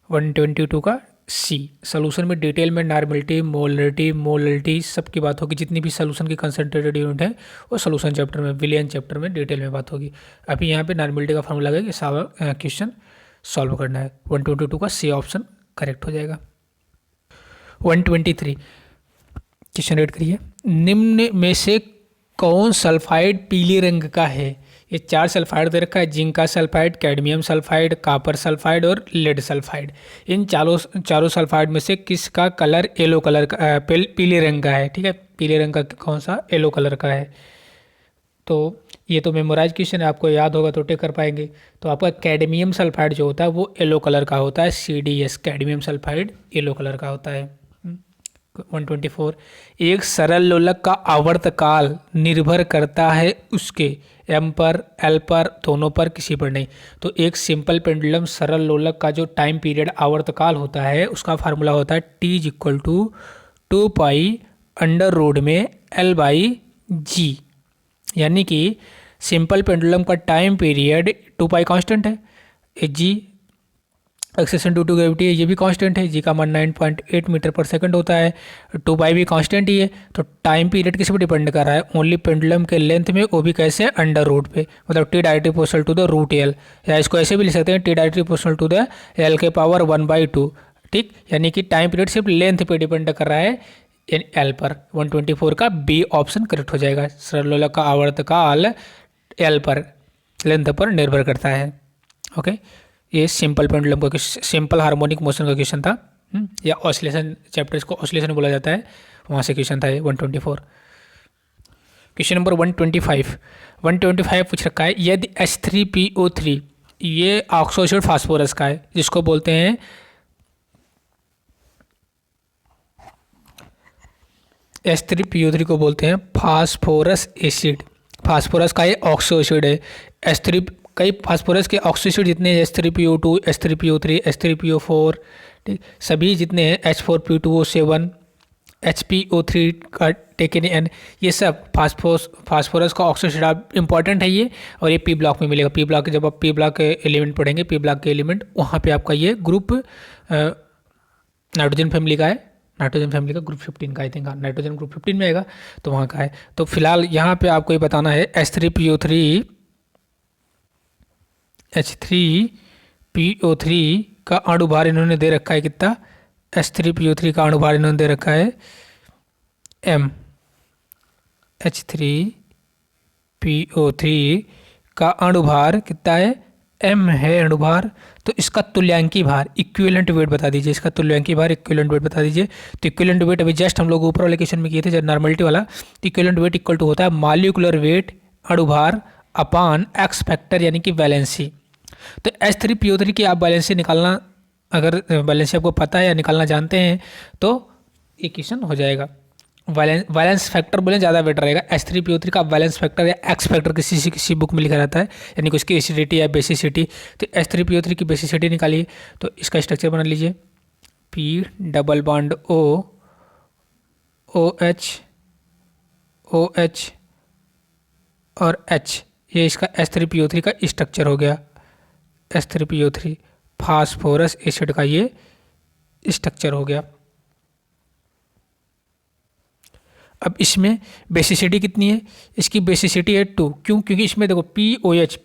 [SPEAKER 1] 122 का सी। सोल्यूशन में डिटेल में नॉर्मलिटी, मोलरिटी सब की बात होगी, जितनी भी सोल्यूशन की कंसंट्रेटेड यूनिट है वो सोल्यूशन चैप्टर में, विलियन चैप्टर में डिटेल में बात होगी। अभी यहाँ पे नॉर्मलिटी का फॉर्मूला है कि क्वेश्चन सॉल्व करना है। 122 का सी ऑप्शन करेक्ट हो जाएगा। 123 क्वेश्चन रेड करिए। निम्न में से कौन सल्फाइड पीले रंग का है? ये 4 सल्फाइड दे रखा है, zinc sulphide, cadmium sulphide, copper sulphide और लेड सल्फाइड। इन चारों सल्फाइड में से किसका कलर येलो कलर का, पीले रंग का है? ठीक है, पीले रंग का कौन सा? येलो कलर का है। तो ये तो मेमोराइज क्वेश्चन है, आपको याद होगा तो टेक कर पाएंगे। तो आपका कैडमियम सल्फाइड जो होता है वो येलो कलर का होता है, CDS cadmium sulphide yellow colour का होता है। 124 एक सरल लोलक का आवर्तकाल निर्भर करता है उसके M पर, L पर, दोनों पर, किसी पर नहीं। तो एक सिंपल पेंडुलम सरल लोलक का जो टाइम पीरियड आवर्तकाल होता है उसका फार्मूला होता है T = 2 पाई अंडर रूट में L/G। यानी कि सिंपल पेंडुलम का टाइम पीरियड 2 पाई कांस्टेंट है, G acceleration due to gravity है, ये भी कांस्टेंट है, जी का मान 9.8 मीटर पर सेकंड होता है, 2 पाई भी कांस्टेंट ही है। तो टाइम पीरियड किस पे डिपेंड कर रहा है? ओनली पेंडुलम के लेंथ में, वो भी कैसे? अंडर रूट पे, मतलब T directly proportional to the root L, या इसको ऐसे भी लिख सकते हैं T directly proportional to the L के पावर 1/2। ठीक, यानी कि टाइम पीरियड सिर्फ लेंथ पे डिपेंड कर रहा है L पर। 124 का बी ऑप्शन करेक्ट हो जाएगा। सरल लोलक का आवर्तकाल L पर, लेंथ पर निर्भर करता है। ओके, ये सिंपल पेंडुलम का, सिंपल हार्मोनिक मोशन का क्वेश्चन था, या ऑसिलेशन चैप्टर, इसको ऑसिलेशन बोला जाता है, वहाँ से क्वेश्चन था ये 124। क्वेश्चन नंबर 125 पूछ रखा है, यदि H3PO3 ये ऑक्सो फास्फोरस का है, जिसको बोलते हैं H3PO3 को बोलते हैं फास्फोरस एसिड। फास्फोरस का ये ऑक्सो एसिड है। H3, कई फास्फोरस के ऑक्सो एसिड जितने हैं, H3PO2, H3PO3, H3PO4, ठीक, सभी जितने हैं, H4P2O7, HPO3 का टेकन N, ये सब फास्फोरस का ऑक्सो एसिड आप इंपॉर्टेंट है ये। और ये P ब्लॉक में मिलेगा। P ब्लॉक, जब आप P ब्लॉक के एलिमेंट पढ़ेंगे, P ब्लॉक के एलिमेंट, वहाँ पे आपका ये ग्रुप नाइट्रोजन फैमिली का है, नाइट्रोजन फैमिली का ग्रुप 15 का, आई थिंक नाइट्रोजन ग्रुप 15 में आएगा, तो वहाँ का है। तो फिलहाल यहाँ पे आपको ये बताना है H3PO3 का अणुभार इन्होंने दे रखा है कितना? H3PO3 का अणुभार इन्होंने दे रखा है M। H3PO3 का अणुभार कितना है? M है अणुभार। तो इसका तुल्यांकी भार इक्विवेलेंट वेट बता दीजिए, इसका तुल्यांकी भार इक्विवेलेंट वेट बता दीजिए। तो इक्विवेलेंट वेट अभी जस्ट हम लोग ऊपर वाले क्वेश्चन में किए थे जब नॉर्मलिटी वाला, तो इक्विवेलेंट वेट इक्वल टू होता है मॉलिक्यूलर वेट अणुभार अपान एक्स फैक्टर यानी कि वैलेंसी। तो H3PO3 की आप वैलेंसी निकालना, अगर वैलेंसी आपको पता है या निकालना जानते हैं तो ये क्वेश्चन हो जाएगा। वैलेंस फैक्टर बोले ज़्यादा बेटर रहेगा। H3PO3 का वैलेंस फैक्टर या एक्स फैक्टर किसी बुक में लिखा रहता है, यानी कि उसकी एसिडिटी या बेसिसिटी। तो H3PO3 की बेसिसिटी निकालिए, तो इसका स्ट्रक्चर बना लीजिए, P डबल बॉन्ड OH और H, ये इसका H3PO3 का स्ट्रक्चर हो गया। H3PO3 फास्फोरस एसिड का ये स्ट्रक्चर हो गया। अब इसमें बेसिसिटी कितनी है, इसकी बेसिसिटी है 2। क्यों? क्योंकि इसमें देखो POH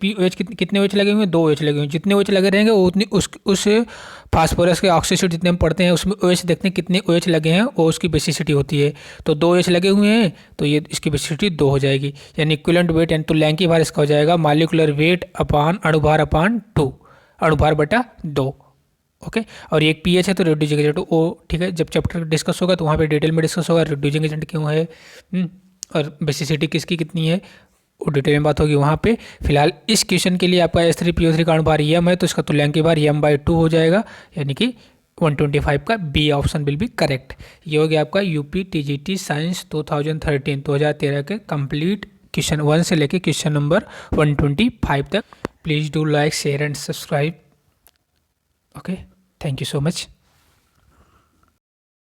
[SPEAKER 1] कितने OH लगे हुए हैं, 2 OH लगे हुए हैं। जितने OH लगे रहेंगे वो उतनी उस फास्फोरस के ऑक्सीडेशन जितने हम पढ़ते हैं उसमें OH देखते हैं कितने OH लगे हैं, वो उसकी बेसिसिटी होती है। तो 2 OH लगे हुए हैं तो ये इसकी बेसिसिटी 2 हो जाएगी, यानी इक्विवेलेंट वेट यानी तुल्यांकी भार इसका हो जाएगा मॉलिक्यूलर वेट अपान अणुभार अपान 2, अणुभार बटा 2। ओके और ये एक पीएच है तो रिड्यूसिंग एजेंट ओ, ठीक है। जब चैप्टर डिस्कस होगा तो वहाँ पे डिटेल में डिस्कस होगा रिड्यूसिंग एजेंट क्यों है, और बेसिसिटी किसकी कितनी है वो डिटेल में बात होगी वहाँ पे। फिलहाल इस क्वेश्चन के लिए आपका H3PO3 का अणुभार m है तो इसका तुल्यांकी भार m/2 हो जाएगा, यानी कि 125 का B option will be correct. ये हो गया आपका यूपी TGT साइंस 2013 के कंप्लीट क्वेश्चन 1 से लेके क्वेश्चन नंबर 125 तक। Please do like share and subscribe. Okay, thank you so much.